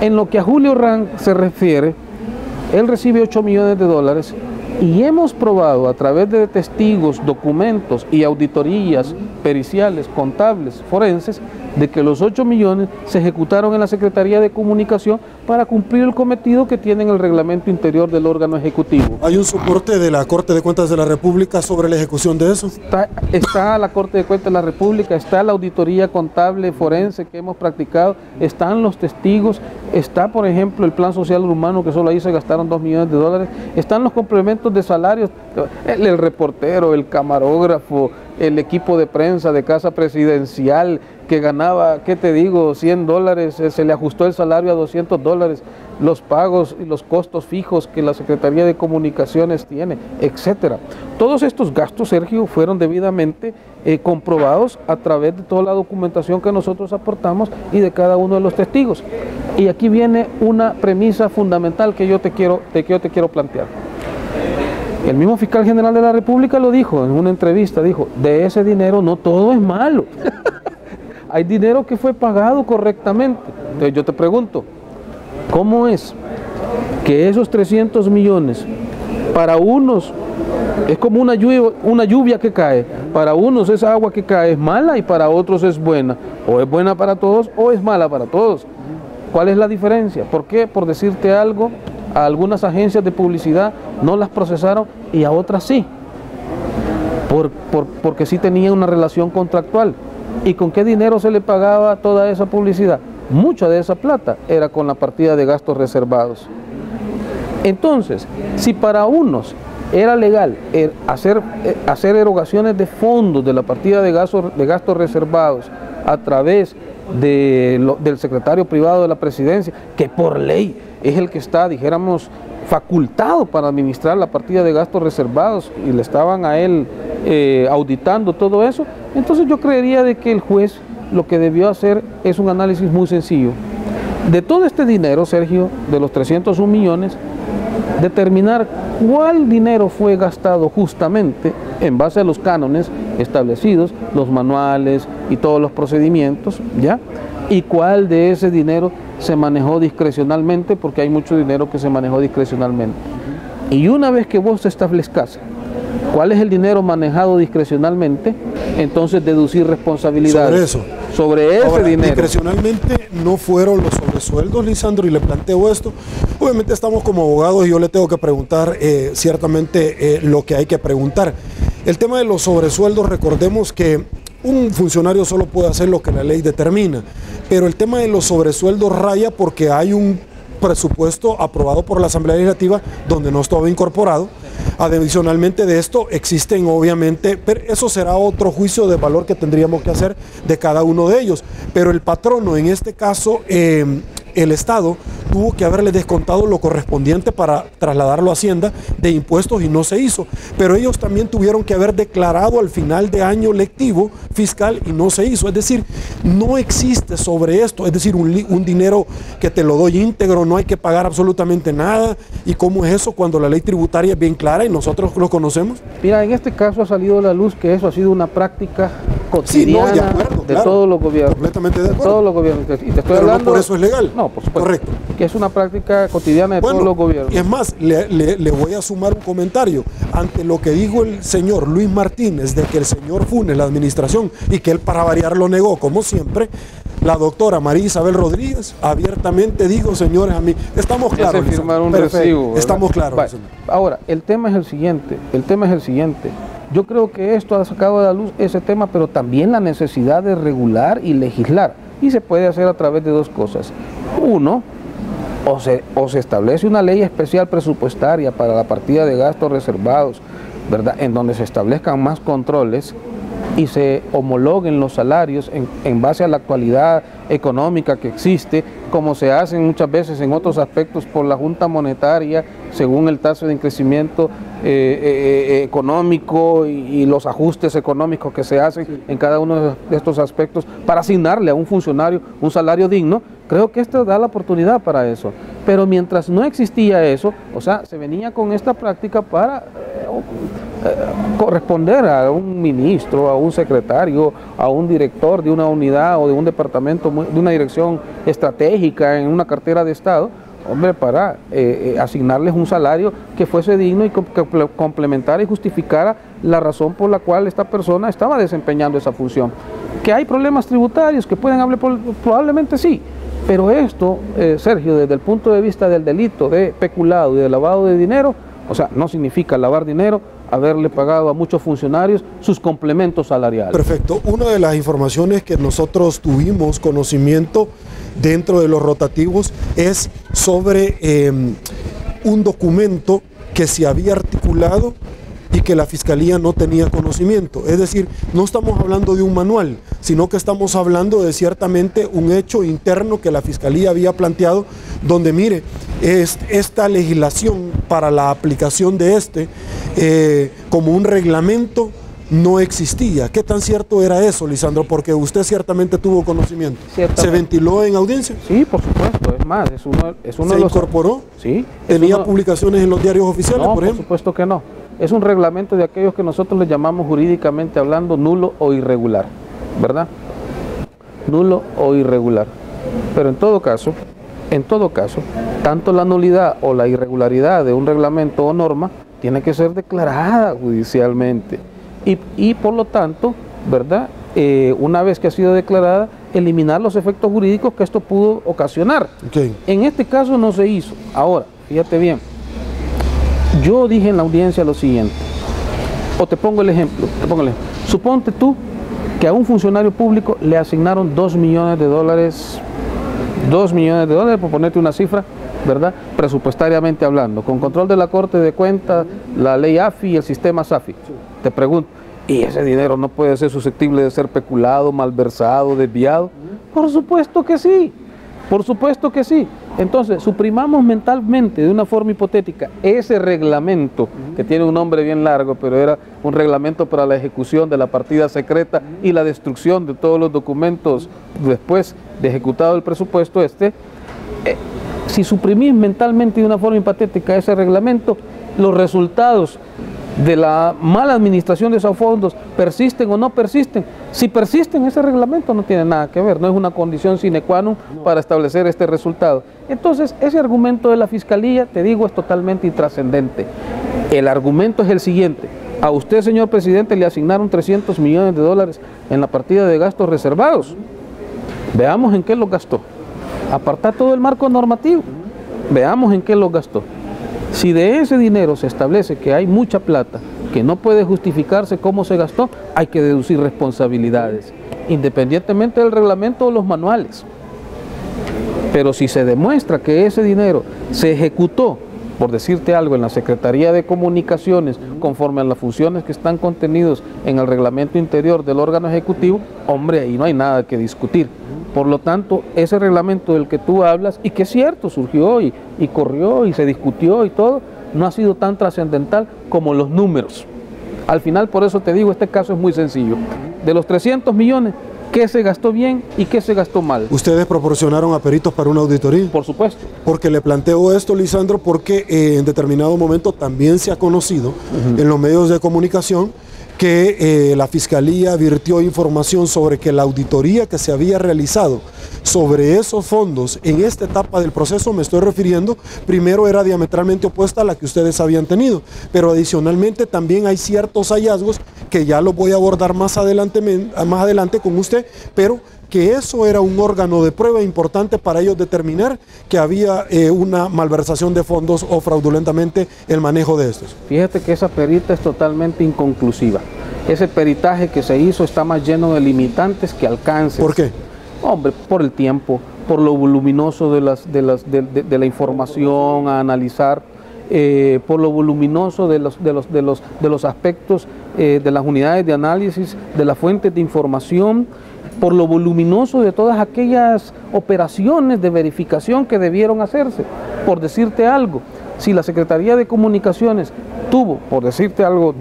[SPEAKER 3] En lo que a Julio Rang se refiere, él recibe 8 millones de dólares y hemos probado a través de testigos, documentos y auditorías periciales, contables, forenses, de que los 8 millones se ejecutaron en la Secretaría de Comunicación para cumplir el cometido que tiene en el reglamento interior del órgano ejecutivo.
[SPEAKER 1] ¿Hay un soporte de la Corte de Cuentas de la República sobre la ejecución de eso?
[SPEAKER 3] Está la Corte de Cuentas de la República, está la auditoría contable forense que hemos practicado, están los testigos, está, por ejemplo, el Plan Social Humano, que solo ahí se gastaron 2 millones de dólares, están los complementos de salarios, el reportero, el camarógrafo, el equipo de prensa de Casa Presidencial, que ganaba, ¿qué te digo?, 100 dólares, se le ajustó el salario a 200 dólares, los pagos y los costos fijos que la Secretaría de Comunicaciones tiene, etcétera. Todos estos gastos, Sergio, fueron debidamente comprobados a través de toda la documentación que nosotros aportamos y de cada uno de los testigos. Y aquí viene una premisa fundamental que yo te quiero plantear. El mismo fiscal general de la República lo dijo en una entrevista, dijo, de ese dinero no todo es malo. Hay dinero que fue pagado correctamente. Entonces yo te pregunto, ¿cómo es que esos 300 millones para unos es como una lluvia que cae? Para unos esa agua que cae es mala y para otros es buena. O es buena para todos o es mala para todos. ¿Cuál es la diferencia? ¿Por qué? Por decirte algo, a algunas agencias de publicidad no las procesaron y a otras sí. Porque sí tenían una relación contractual. ¿Y con qué dinero se le pagaba toda esa publicidad? Mucha de esa plata era con la partida de gastos reservados. Entonces, si para unos era legal hacer erogaciones de fondos de la partida de gastos reservados a través del secretario privado de la presidencia, que por ley es el que está, dijéramos, facultado para administrar la partida de gastos reservados y le estaban a él auditando todo eso, entonces yo creería de que el juez lo que debió hacer es un análisis muy sencillo. De todo este dinero, Sergio, de los 301 millones, determinar cuál dinero fue gastado justamente en base a los cánones establecidos, los manuales y todos los procedimientos, ¿ya? Y cuál de ese dinero se manejó discrecionalmente, porque hay mucho dinero que se manejó discrecionalmente. Y una vez que vos establezcas cuál es el dinero manejado discrecionalmente, entonces deducir responsabilidades sobre ese dinero.
[SPEAKER 1] Discrecionalmente no fueron los sobresueldos, Lisandro, y le planteo esto. Obviamente estamos como abogados y yo le tengo que preguntar ciertamente lo que hay que preguntar. El tema de los sobresueldos, recordemos que un funcionario solo puede hacer lo que la ley determina, pero el tema de los sobresueldos raya porque hay un presupuesto aprobado por la Asamblea Legislativa donde no estaba incorporado. Adicionalmente de esto existen obviamente, pero eso será otro juicio de valor que tendríamos que hacer de cada uno de ellos, pero el patrono, en este caso el Estado, tuvo que haberle descontado lo correspondiente para trasladarlo a Hacienda de impuestos y no se hizo. Pero ellos también tuvieron que haber declarado al final de año lectivo fiscal y no se hizo. Es decir, no existe sobre esto, es decir, un dinero que te lo doy íntegro, no hay que pagar absolutamente nada. ¿Y cómo es eso cuando la ley tributaria es bien clara y nosotros lo conocemos?
[SPEAKER 3] Mira, en este caso ha salido a la luz que eso ha sido una práctica cotidiana de
[SPEAKER 1] claro,
[SPEAKER 3] todos los gobiernos.
[SPEAKER 1] Completamente de acuerdo.
[SPEAKER 3] Todos los gobiernos. Y te estoy
[SPEAKER 1] Pero
[SPEAKER 3] hablando,
[SPEAKER 1] no por eso es legal.
[SPEAKER 3] No, por supuesto.
[SPEAKER 1] Correcto.
[SPEAKER 3] Que es una práctica cotidiana de todos los gobiernos.
[SPEAKER 1] Y es más, le voy a sumar un comentario. Ante lo que dijo el señor Luis Martínez de que el señor Funes, la administración, y que él para variar lo negó, como siempre, la doctora María Isabel Rodríguez abiertamente dijo, señores, a mí, estamos claros.
[SPEAKER 3] Se firmar un recibo, ¿verdad?
[SPEAKER 1] Estamos claros.
[SPEAKER 3] Vale. Ahora, el tema es el siguiente. Yo creo que esto ha sacado a la luz ese tema, pero también la necesidad de regular y legislar. Y se puede hacer a través de dos cosas. Uno, o se establece una ley especial presupuestaria para la partida de gastos reservados, ¿verdad?, en donde se establezcan más controles y se homologuen los salarios en base a la actualidad económica que existe, como se hace muchas veces en otros aspectos por la Junta Monetaria, según el tasa de crecimiento económico y los ajustes económicos que se hacen en cada uno de estos aspectos para asignarle a un funcionario un salario digno. Creo que esto da la oportunidad para eso. Pero mientras no existía eso, o sea, se venía con esta práctica para corresponder a un ministro, a un secretario, a un director de una unidad o de un departamento, de una dirección estratégica en una cartera de Estado, hombre, para asignarles un salario que fuese digno y que complementara y justificara la razón por la cual esta persona estaba desempeñando esa función. ¿Que hay problemas tributarios que pueden haber? Probablemente sí. Pero esto, Sergio, desde el punto de vista del delito de peculado y de lavado de dinero, o sea, no significa lavar dinero, haberle pagado a muchos funcionarios sus complementos salariales.
[SPEAKER 1] Perfecto. Una de las informaciones que nosotros tuvimos conocimiento dentro de los rotativos es sobre un documento que se había articulado y que la Fiscalía no tenía conocimiento. Es decir, no estamos hablando de un manual, sino que estamos hablando de ciertamente un hecho interno que la Fiscalía había planteado, donde mire, esta legislación para la aplicación de como un reglamento no existía. ¿Qué tan cierto era eso, Lisandro? Porque usted ciertamente tuvo conocimiento. ¿Se ventiló en audiencia?
[SPEAKER 3] Sí, por supuesto. Es más, es uno
[SPEAKER 1] ¿Se
[SPEAKER 3] de los...
[SPEAKER 1] incorporó?
[SPEAKER 3] Sí.
[SPEAKER 1] ¿Tenía publicaciones en los diarios oficiales, por ejemplo?
[SPEAKER 3] Por supuesto que no. Es un reglamento de aquellos que nosotros le llamamos jurídicamente hablando nulo o irregular, ¿verdad? Nulo o irregular. Pero en todo caso, tanto la nulidad o la irregularidad de un reglamento o norma tiene que ser declarada judicialmente. Y por lo tanto, ¿verdad?, una vez que ha sido declarada, eliminar los efectos jurídicos que esto pudo ocasionar.
[SPEAKER 1] Okay.
[SPEAKER 3] En este caso no se hizo. Ahora, fíjate bien, yo dije en la audiencia lo siguiente, o te pongo el ejemplo, suponte tú que a un funcionario público le asignaron $2 millones, por ponerte una cifra, ¿verdad?, presupuestariamente hablando, con control de la Corte de Cuentas, la ley AFI y el sistema SAFI. Te pregunto, ¿y ese dinero no puede ser susceptible de ser peculado, malversado, desviado? Por supuesto que sí, por supuesto que sí. Entonces, suprimamos mentalmente, de una forma hipotética, ese reglamento, que tiene un nombre bien largo, pero era un reglamento para la ejecución de la partida secreta y la destrucción de todos los documentos después de ejecutado el presupuesto si suprimís mentalmente de una forma hipotética ese reglamento, los resultados de la mala administración de esos fondos persisten o no persisten. Si persisten, ese reglamento no tiene nada que ver, no es una condición sine qua non para establecer este resultado. Entonces, ese argumento de la Fiscalía, te digo, es totalmente intrascendente. El argumento es el siguiente: a usted, señor presidente, le asignaron $300 millones en la partida de gastos reservados. Veamos en qué los gastó. Apartar todo el marco normativo. Veamos en qué los gastó. Si de ese dinero se establece que hay mucha plata que no puede justificarse cómo se gastó, hay que deducir responsabilidades, independientemente del reglamento o los manuales. Pero si se demuestra que ese dinero se ejecutó, por decirte algo, en la Secretaría de Comunicaciones, conforme a las funciones que están contenidos en el reglamento interior del órgano ejecutivo, hombre, ahí no hay nada que discutir. Por lo tanto, ese reglamento del que tú hablas, y que es cierto, surgió y corrió y se discutió y todo, no ha sido tan trascendental como los números. Al final, por eso te digo, este caso es muy sencillo. De los 300 millones, ¿qué se gastó bien y qué se gastó mal?
[SPEAKER 1] ¿Ustedes proporcionaron a peritos para una auditoría?
[SPEAKER 3] Por supuesto.
[SPEAKER 1] Porque le planteo esto, Lisandro, porque en determinado momento también se ha conocido en los medios de comunicación que la Fiscalía virtió información sobre que la auditoría que se había realizado sobre esos fondos en esta etapa del proceso, me estoy refiriendo, primero era diametralmente opuesta a la que ustedes habían tenido, pero adicionalmente también hay ciertos hallazgos que ya los voy a abordar más adelante con usted, pero que eso era un órgano de prueba importante para ellos determinar que había una malversación de fondos o fraudulentamente el manejo de estos.
[SPEAKER 3] Fíjate que esa perita es totalmente inconclusiva. Ese peritaje que se hizo está más lleno de limitantes que alcances.
[SPEAKER 1] ¿Por qué?
[SPEAKER 3] Hombre, por el tiempo, por lo voluminoso de la información a analizar, por lo voluminoso de los aspectos de las unidades de análisis, de las fuentes de información, por lo voluminoso de todas aquellas operaciones de verificación que debieron hacerse. Por decirte algo, si la Secretaría de Comunicaciones tuvo, por decirte algo,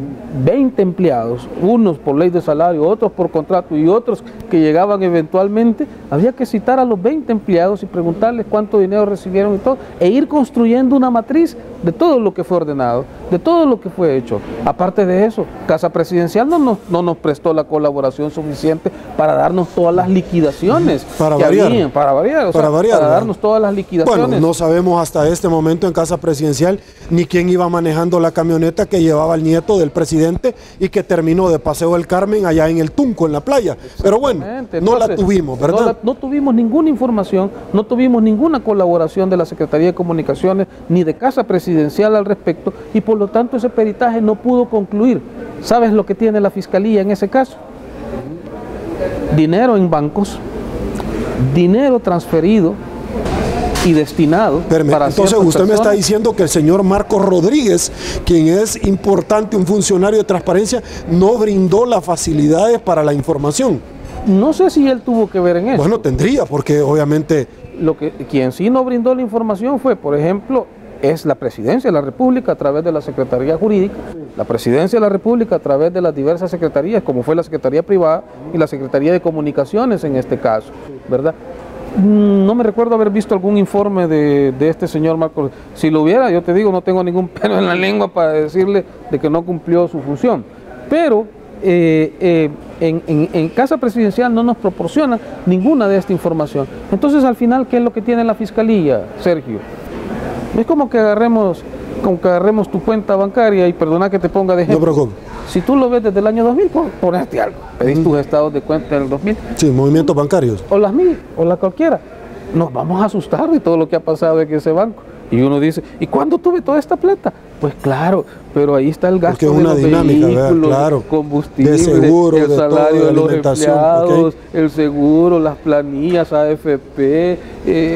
[SPEAKER 3] 20 empleados, unos por ley de salario, otros por contrato y otros que llegaban eventualmente, había que citar a los 20 empleados y preguntarles cuánto dinero recibieron y todo, e ir construyendo una matriz de todo lo que fue ordenado, de todo lo que fue hecho. Aparte de eso, Casa Presidencial no nos prestó la colaboración suficiente para darnos todas las liquidaciones
[SPEAKER 1] para
[SPEAKER 3] darnos todas las liquidaciones.
[SPEAKER 1] Bueno, no sabemos hasta este momento en Casa Presidencial ni quién iba manejando la camioneta que llevaba el nieto del presidente y que terminó de Paseo del Carmen allá en el Tunco, en la playa. Pero bueno, no la tuvimos, ¿verdad?
[SPEAKER 3] No tuvimos ninguna información, no tuvimos ninguna colaboración de la Secretaría de Comunicaciones ni de Casa Presidencial al respecto, y por lo tanto ese peritaje no pudo concluir. ¿Sabes lo que tiene la Fiscalía en ese caso? Dinero en bancos, dinero transferido y destinado para
[SPEAKER 1] entonces usted me está diciendo que el señor Marcos Rodríguez, quien es importante, un funcionario de transparencia, no brindó las facilidades para la información.
[SPEAKER 3] No sé si él tuvo que ver en eso.
[SPEAKER 1] Bueno, tendría, porque obviamente...
[SPEAKER 3] Quien sí no brindó la información fue, por ejemplo, es la Presidencia de la República a través de la Secretaría Jurídica, la Presidencia de la República a través de las diversas secretarías, como fue la Secretaría Privada y la Secretaría de Comunicaciones en este caso, ¿verdad? No me recuerdo haber visto algún informe de este señor Marcos. Si lo hubiera, yo te digo, no tengo ningún pelo en la lengua para decirle de que no cumplió su función. Pero en Casa Presidencial no nos proporciona ninguna de esta información. Entonces, al final, ¿qué es lo que tiene la Fiscalía, Sergio? Es como que agarremos tu cuenta bancaria, y perdona que te ponga de ejemplo.
[SPEAKER 1] No preocupes.
[SPEAKER 3] Si tú lo ves desde el año 2000, ponerte algo. Pedís tus estados de cuenta del 2000.
[SPEAKER 1] Sí, movimientos bancarios.
[SPEAKER 3] O las mías, o la cualquiera. Nos vamos a asustar de todo lo que ha pasado en ese banco. Y uno dice, ¿y cuándo tuve toda esta plata? Pues claro, pero ahí está el gasto de los vehículos,
[SPEAKER 1] claro,
[SPEAKER 3] combustible,
[SPEAKER 1] de seguro,
[SPEAKER 3] el salario de los empleados,
[SPEAKER 1] okay,
[SPEAKER 3] el seguro, las planillas, AFP.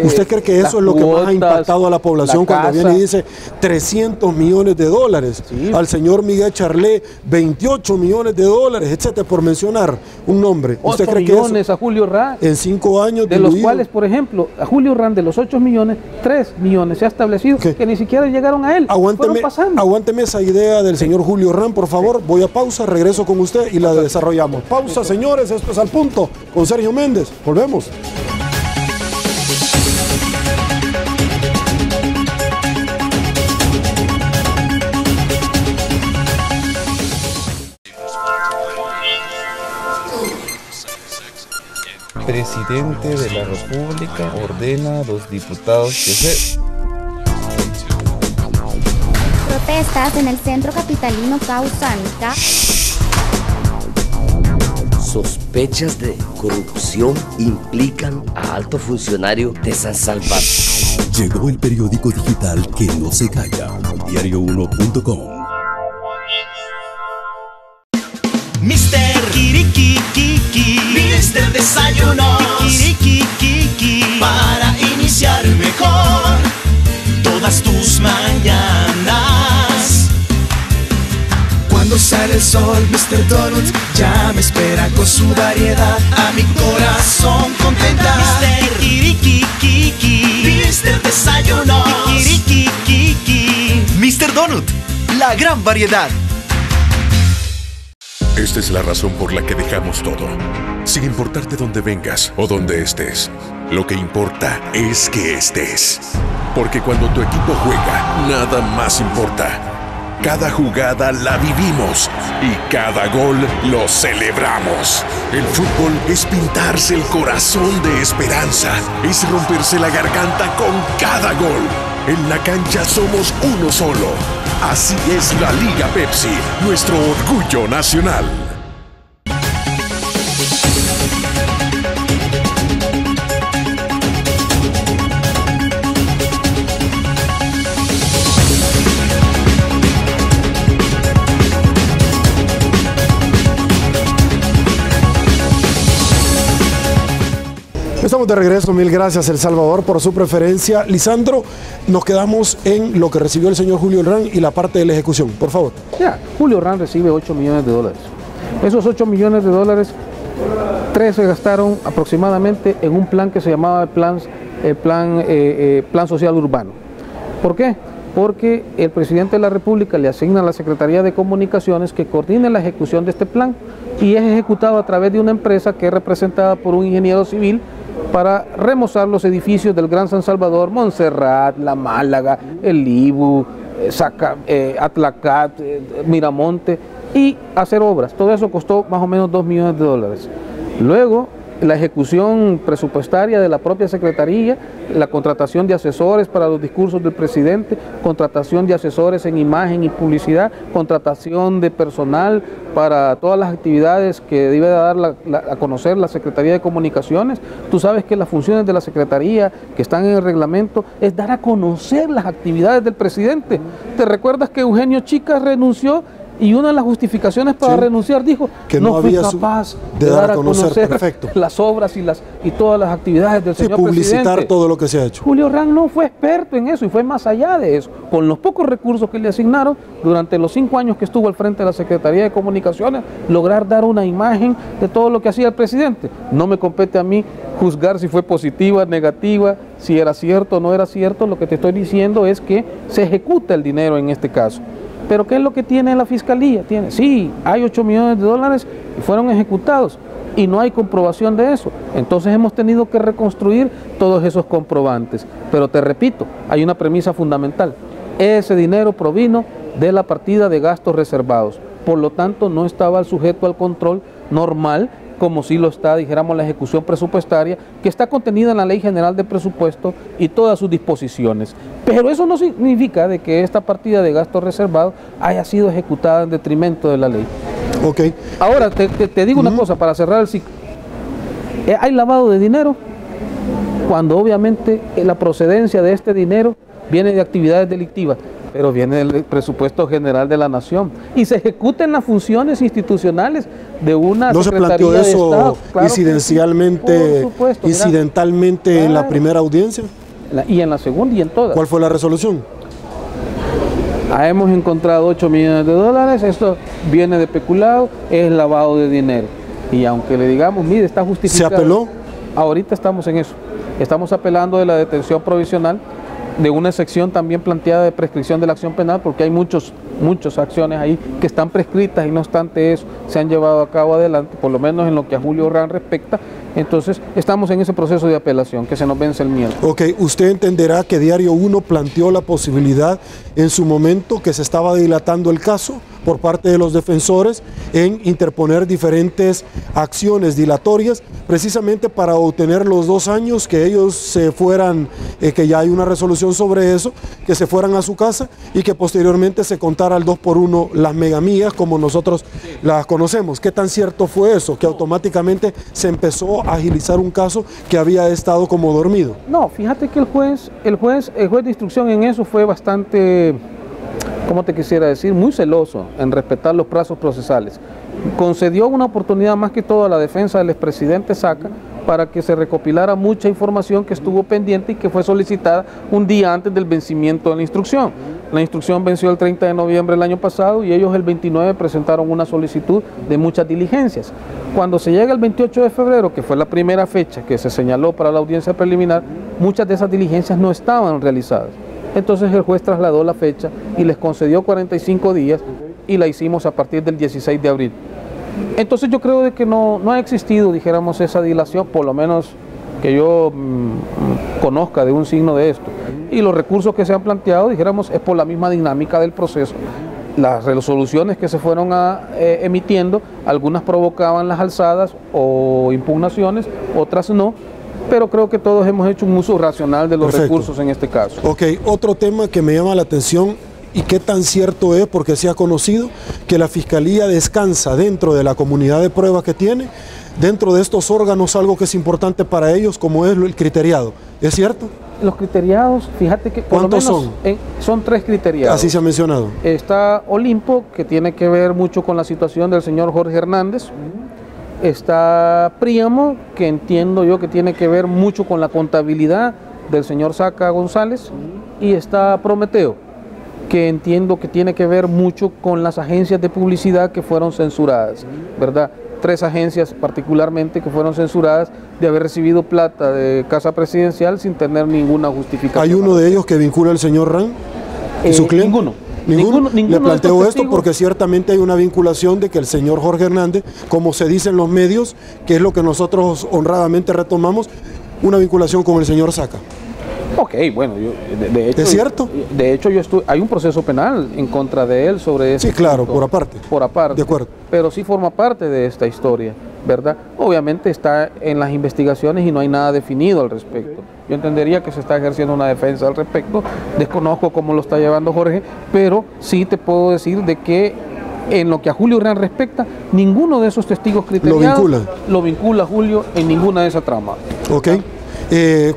[SPEAKER 1] ¿Usted cree que eso es lo que más ha impactado a la población cuando viene y dice 300 millones de dólares? Sí. Al señor Miguel Charlé, 28 millones de dólares, etcétera, por mencionar un nombre.
[SPEAKER 3] ¿Usted cree
[SPEAKER 1] millones
[SPEAKER 3] que eso, a Julio Ran,
[SPEAKER 1] en 5 años
[SPEAKER 3] de los cuales, por ejemplo, a Julio Ran, de los 8 millones, 3 millones se ha establecido que ni siquiera llegaron a él?
[SPEAKER 1] Aguánteme esa idea del señor Julio Ran, por favor. Voy a pausa, regreso con usted y la desarrollamos. Pausa, señores, esto es Al Punto con Sergio Méndez. Volvemos.
[SPEAKER 5] Presidente de la República ordena a los diputados que se...
[SPEAKER 6] Protestas en el centro capitalino causan
[SPEAKER 7] sospechas de corrupción implican a alto funcionario de San Salvador.
[SPEAKER 8] Llegó el periódico digital que no se calla, diario1.com.
[SPEAKER 2] Mr. Kirikiki, Mr. Desayuno, Kirikiki, para iniciar mejor todas tus mañanas. Cuando sale el Sol, Mr. Donuts ya me espera con su variedad. A mi corazón contenta. Mr. Kikiriki, Mr. Desayunos. Kikiriki, Mr. Donut, la gran variedad.
[SPEAKER 4] Esta es la razón por la que dejamos todo, sin importarte dónde vengas o dónde estés. Lo que importa es que estés. Porque cuando tu equipo juega, nada más importa. Cada jugada la vivimos y cada gol lo celebramos. El fútbol es pintarse el corazón de esperanza, es romperse la garganta con cada gol. En la cancha somos uno solo. Así es la Liga Pepsi, nuestro orgullo nacional.
[SPEAKER 1] Estamos de regreso, mil gracias El Salvador por su preferencia. Lisandro, nos quedamos en lo que recibió el señor Julio Herrán y la parte de la ejecución, por favor.
[SPEAKER 3] Ya, Julio Herrán recibe 8 millones de dólares. Esos 8 millones de dólares, 3 se gastaron aproximadamente en un plan que se llamaba Plan Social Urbano. ¿Por qué? Porque el presidente de la República le asigna a la Secretaría de Comunicaciones que coordine la ejecución de este plan y es ejecutado a través de una empresa que es representada por un ingeniero civil para remozar los edificios del Gran San Salvador, Montserrat, La Málaga, El Ibu, Atlacat, Miramonte y hacer obras. Todo eso costó más o menos 2 millones de dólares. Luego, la ejecución presupuestaria de la propia Secretaría, la contratación de asesores para los discursos del presidente, contratación de asesores en imagen y publicidad, contratación de personal para todas las actividades que debe dar a conocer la Secretaría de Comunicaciones. Tú sabes que las funciones de la Secretaría que están en el reglamento es dar a conocer las actividades del presidente. ¿Te recuerdas que Eugenio Chica renunció? Y una de las justificaciones para renunciar dijo que no fue capaz de dar a conocer las obras y todas las actividades del señor
[SPEAKER 1] publicitar
[SPEAKER 3] presidente.
[SPEAKER 1] Todo lo que se ha hecho.
[SPEAKER 3] Julio Herrán no fue experto en eso y fue más allá de eso. Con los pocos recursos que le asignaron durante los 5 años que estuvo al frente de la Secretaría de Comunicaciones, lograr dar una imagen de todo lo que hacía el presidente. No me compete a mí juzgar si fue positiva, negativa, si era cierto o no era cierto. Lo que te estoy diciendo es que se ejecuta el dinero en este caso. Pero ¿qué es lo que tiene la Fiscalía? Sí, hay 8 millones de dólares y fueron ejecutados y no hay comprobación de eso. Entonces hemos tenido que reconstruir todos esos comprobantes. Pero te repito, hay una premisa fundamental. Ese dinero provino de la partida de gastos reservados. Por lo tanto, no estaba sujeto al control normal, como sí lo está, dijéramos, la ejecución presupuestaria, que está contenida en la Ley General de Presupuesto y todas sus disposiciones. Pero eso no significa de que esta partida de gastos reservados haya sido ejecutada en detrimento de la ley.
[SPEAKER 1] Okay.
[SPEAKER 3] Ahora, te digo una cosa para cerrar el ciclo. Hay lavado de dinero cuando obviamente la procedencia de este dinero viene de actividades delictivas, pero viene del presupuesto general de la nación y se ejecutan las funciones institucionales de una Secretaría de Estado. ¿No se planteó eso
[SPEAKER 1] claro incidentalmente en la primera audiencia?
[SPEAKER 3] Y en la segunda y en todas.
[SPEAKER 1] ¿Cuál fue la resolución?
[SPEAKER 3] Hemos encontrado 8 millones de dólares, esto viene de peculado, es lavado de dinero. Y aunque le digamos, mire, está justificado.
[SPEAKER 1] ¿Se apeló?
[SPEAKER 3] Ahorita estamos en eso. Estamos apelando de la detención provisional, de una sección también planteada de prescripción de la acción penal, porque hay muchas acciones ahí que están prescritas y no obstante eso se han llevado a cabo adelante, por lo menos en lo que a Julio Herrán respecta. Entonces estamos en ese proceso de apelación que se nos vence el miércoles.
[SPEAKER 1] Ok, usted entenderá que Diario 1 planteó la posibilidad en su momento que se estaba dilatando el caso por parte de los defensores en interponer diferentes acciones dilatorias precisamente para obtener los 2 años, que ellos se fueran, que ya hay una resolución sobre eso, que se fueran a su casa y que posteriormente se contara al 2x1 las megamillas como nosotros las conocemos. ¿Qué tan cierto fue eso? Que automáticamente se empezó a agilizar un caso que había estado como dormido.
[SPEAKER 3] No, fíjate que el juez de instrucción en eso fue bastante, ¿cómo te quisiera decir? Muy celoso en respetar los plazos procesales. Concedió una oportunidad más que todo a la defensa del expresidente Saca para que se recopilara mucha información que estuvo pendiente y que fue solicitada un día antes del vencimiento de la instrucción. La instrucción venció el 30 de noviembre del año pasado y ellos el 29 presentaron una solicitud de muchas diligencias. Cuando se llega el 28 de febrero, que fue la primera fecha que se señaló para la audiencia preliminar, muchas de esas diligencias no estaban realizadas. Entonces el juez trasladó la fecha y les concedió 45 días y la hicimos a partir del 16 de abril. Entonces yo creo de que no ha existido, dijéramos, esa dilación, por lo menos que yo conozca de un signo de esto. Y los recursos que se han planteado, dijéramos, es por la misma dinámica del proceso. Las resoluciones que se fueron emitiendo, algunas provocaban las alzadas o impugnaciones, otras no, pero creo que todos hemos hecho un uso racional de los recursos en este caso.
[SPEAKER 1] Ok, otro tema que me llama la atención, y qué tan cierto es, porque se ha conocido que la Fiscalía descansa dentro de la comunidad de pruebas que tiene, dentro de estos órganos, algo que es importante para ellos, como es el criteriado. ¿Es cierto?
[SPEAKER 3] Los criteriados, fíjate que por
[SPEAKER 1] ¿cuántos
[SPEAKER 3] lo menos son 3 criteriados.
[SPEAKER 1] Así se ha mencionado.
[SPEAKER 3] Está Olimpo, que tiene que ver mucho con la situación del señor Jorge Hernández. Está Príamo, que entiendo yo que tiene que ver mucho con la contabilidad del señor Saca González. Y está Prometeo, que entiendo que tiene que ver mucho con las agencias de publicidad que fueron censuradas, ¿verdad? 3 agencias particularmente que fueron censuradas de haber recibido plata de Casa Presidencial sin tener ninguna justificación.
[SPEAKER 1] ¿Hay uno de ellos que vincula al señor Ran y su cliente?
[SPEAKER 3] Ninguno.
[SPEAKER 1] Le planteo esto porque ciertamente hay una vinculación de que el señor Jorge Hernández, como se dice en los medios, que es lo que nosotros honradamente retomamos, una vinculación con el señor Saca.
[SPEAKER 3] Ok, bueno, de hecho...
[SPEAKER 1] ¿Es cierto?
[SPEAKER 3] De hecho, hay un proceso penal en contra de él sobre eso.
[SPEAKER 1] Sí, claro, por aparte.
[SPEAKER 3] Por aparte.
[SPEAKER 1] De acuerdo.
[SPEAKER 3] Pero sí forma parte de esta historia, ¿verdad? Obviamente está en las investigaciones y no hay nada definido al respecto. Yo entendería que se está ejerciendo una defensa al respecto. Desconozco cómo lo está llevando Jorge, pero sí te puedo decir de que en lo que a Julio Herrán respecta, ninguno de esos testigos criteriados lo vincula a Julio en ninguna de esas tramas.
[SPEAKER 1] Ok.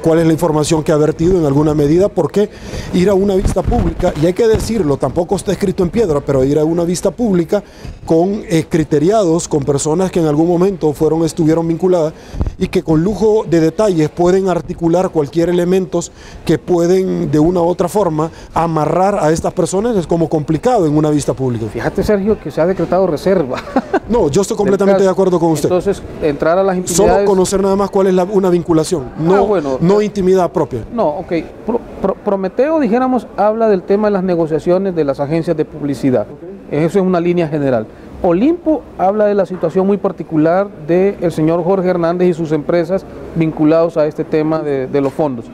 [SPEAKER 1] ¿Cuál es la información que ha vertido en alguna medida? Porque ir a una vista pública, y hay que decirlo, tampoco está escrito en piedra, pero ir a una vista pública con criteriados, con personas que en algún momento estuvieron vinculadas y que con lujo de detalles pueden articular cualquier elementos que pueden de una u otra forma amarrar a estas personas, es como complicado en una vista pública.
[SPEAKER 3] Fíjate, Sergio, que se ha decretado reserva.
[SPEAKER 1] No, yo estoy completamente de acuerdo con usted.
[SPEAKER 3] Entonces, entrar a las intimidades...
[SPEAKER 1] Solo conocer nada más cuál es una vinculación, no intimidad propia.
[SPEAKER 3] No, ok. Prometeo, dijéramos, habla del tema de las negociaciones de las agencias de publicidad. Eso es una línea general. Olimpo habla de la situación muy particular del señor Jorge Hernández y sus empresas vinculados a este tema de los fondos.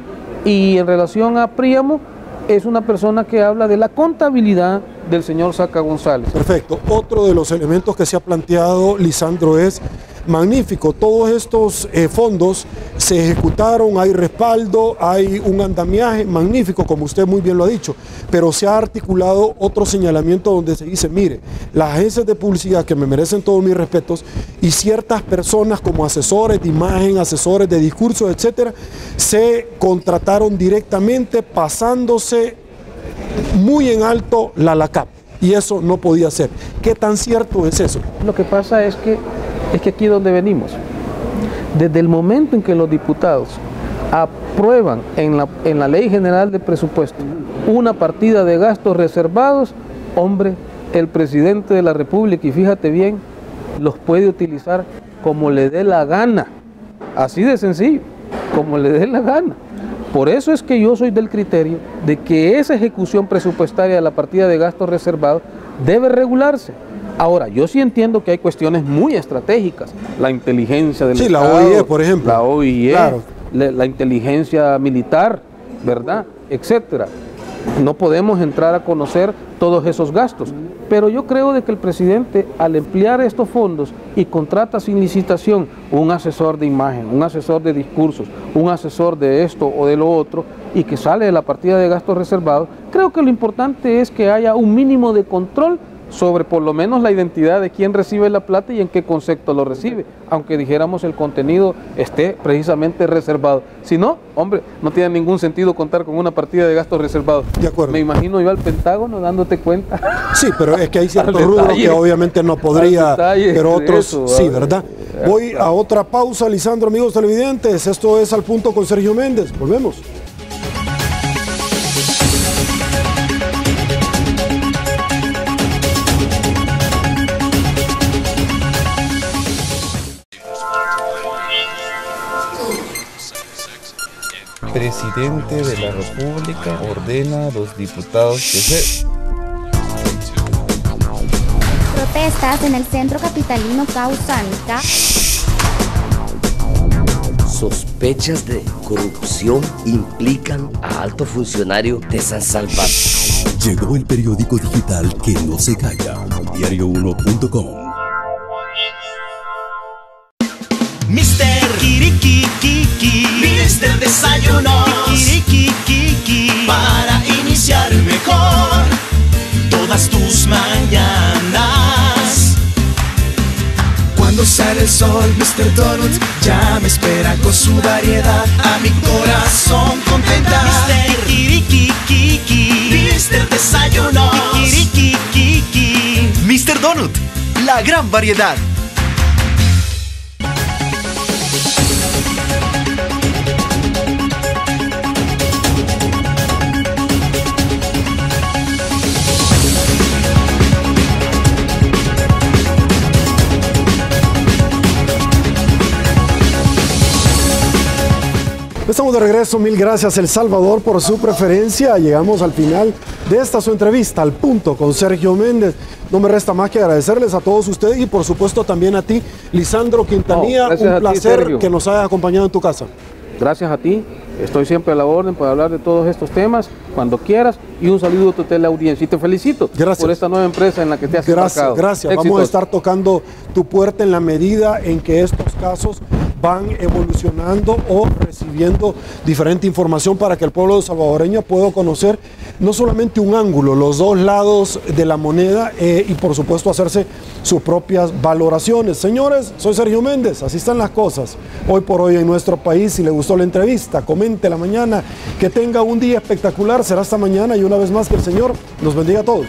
[SPEAKER 3] Y en relación a Príamo, es una persona que habla de la contabilidad del señor Saca González.
[SPEAKER 1] Perfecto. Otro de los elementos que se ha planteado, Lisandro, es magnífico. Todos estos fondos se ejecutaron, hay respaldo, hay un andamiaje magnífico, como usted muy bien lo ha dicho, pero se ha articulado otro señalamiento donde se dice, mire, las agencias de publicidad que me merecen todos mis respetos y ciertas personas como asesores de imagen, asesores de discursos, etcétera, se contrataron directamente pasándose muy en alto la LACAP, y eso no podía ser. ¿Qué tan cierto es eso?
[SPEAKER 3] Lo que pasa es que aquí es donde venimos. Desde el momento en que los diputados aprueban en la Ley General de Presupuesto una partida de gastos reservados, hombre, el presidente de la República, y fíjate bien, los puede utilizar como le dé la gana. Así de sencillo, como le dé la gana. Por eso es que yo soy del criterio de que esa ejecución presupuestaria de la partida de gastos reservados debe regularse. Ahora, yo sí entiendo que hay cuestiones muy estratégicas, la inteligencia del Estado,
[SPEAKER 1] la OIE, por ejemplo.
[SPEAKER 3] La OIE,
[SPEAKER 1] claro.
[SPEAKER 3] la inteligencia militar, ¿verdad? Etcétera. No podemos entrar a conocer todos esos gastos, pero yo creo de que el presidente, al emplear estos fondos y contrata sin licitación un asesor de imagen, un asesor de discursos, un asesor de esto o de lo otro, y que sale de la partida de gastos reservados, creo que lo importante es que haya un mínimo de control sobre por lo menos la identidad de quién recibe la plata y en qué concepto lo recibe, aunque dijéramos el contenido esté precisamente reservado. Si no, hombre, no tiene ningún sentido contar con una partida de gastos reservados.
[SPEAKER 1] De acuerdo.
[SPEAKER 3] Me imagino yo al Pentágono dándote cuenta.
[SPEAKER 1] Sí, pero es que hay ciertos rubros que obviamente no podría, pero otros
[SPEAKER 3] eso,
[SPEAKER 1] sí, ¿verdad? Voy a otra pausa, Lisandro, amigos televidentes. Esto es Al Punto con Sergio Méndez. Volvemos.
[SPEAKER 5] Presidente de la República ordena a los diputados que se...
[SPEAKER 6] Protestas en el centro capitalino causan
[SPEAKER 7] Sospechas de corrupción implican a alto funcionario de San Salvador.
[SPEAKER 8] Llegó el periódico digital que no se calla. Diario1.com.
[SPEAKER 2] Mister Kirikikiki, Mister Desayunos, Kirikikiki, para iniciar mejor todas tus mañanas. Cuando sale el sol, Mr. Donut ya me espera con su variedad. A mi corazón contenta. Mister Kirikikiki, Mister Desayunos, Kirikikiki, Mr. Donut, la gran variedad.
[SPEAKER 1] Estamos de regreso, mil gracias El Salvador por su preferencia. Llegamos al final de esta su entrevista, Al Punto con Sergio Méndez. No me resta más que agradecerles a todos ustedes y por supuesto también a ti, Lisandro Quintanilla. Un placer que nos hayas acompañado en tu casa.
[SPEAKER 3] Gracias a ti, estoy siempre a la orden para hablar de todos estos temas, cuando quieras, y un saludo a tu teleaudiencia. Y te felicito por esta nueva empresa en la que te has embarcado.
[SPEAKER 1] Gracias, vamos a estar tocando tu puerta en la medida en que estos casos van evolucionando o recibiendo diferente información para que el pueblo salvadoreño pueda conocer no solamente un ángulo, los dos lados de la moneda y por supuesto hacerse sus propias valoraciones. Señores, soy Sergio Méndez, así están las cosas hoy por hoy en nuestro país. Si le gustó la entrevista, comente la mañana, que tenga un día espectacular, será hasta mañana y una vez más que el Señor nos bendiga a todos.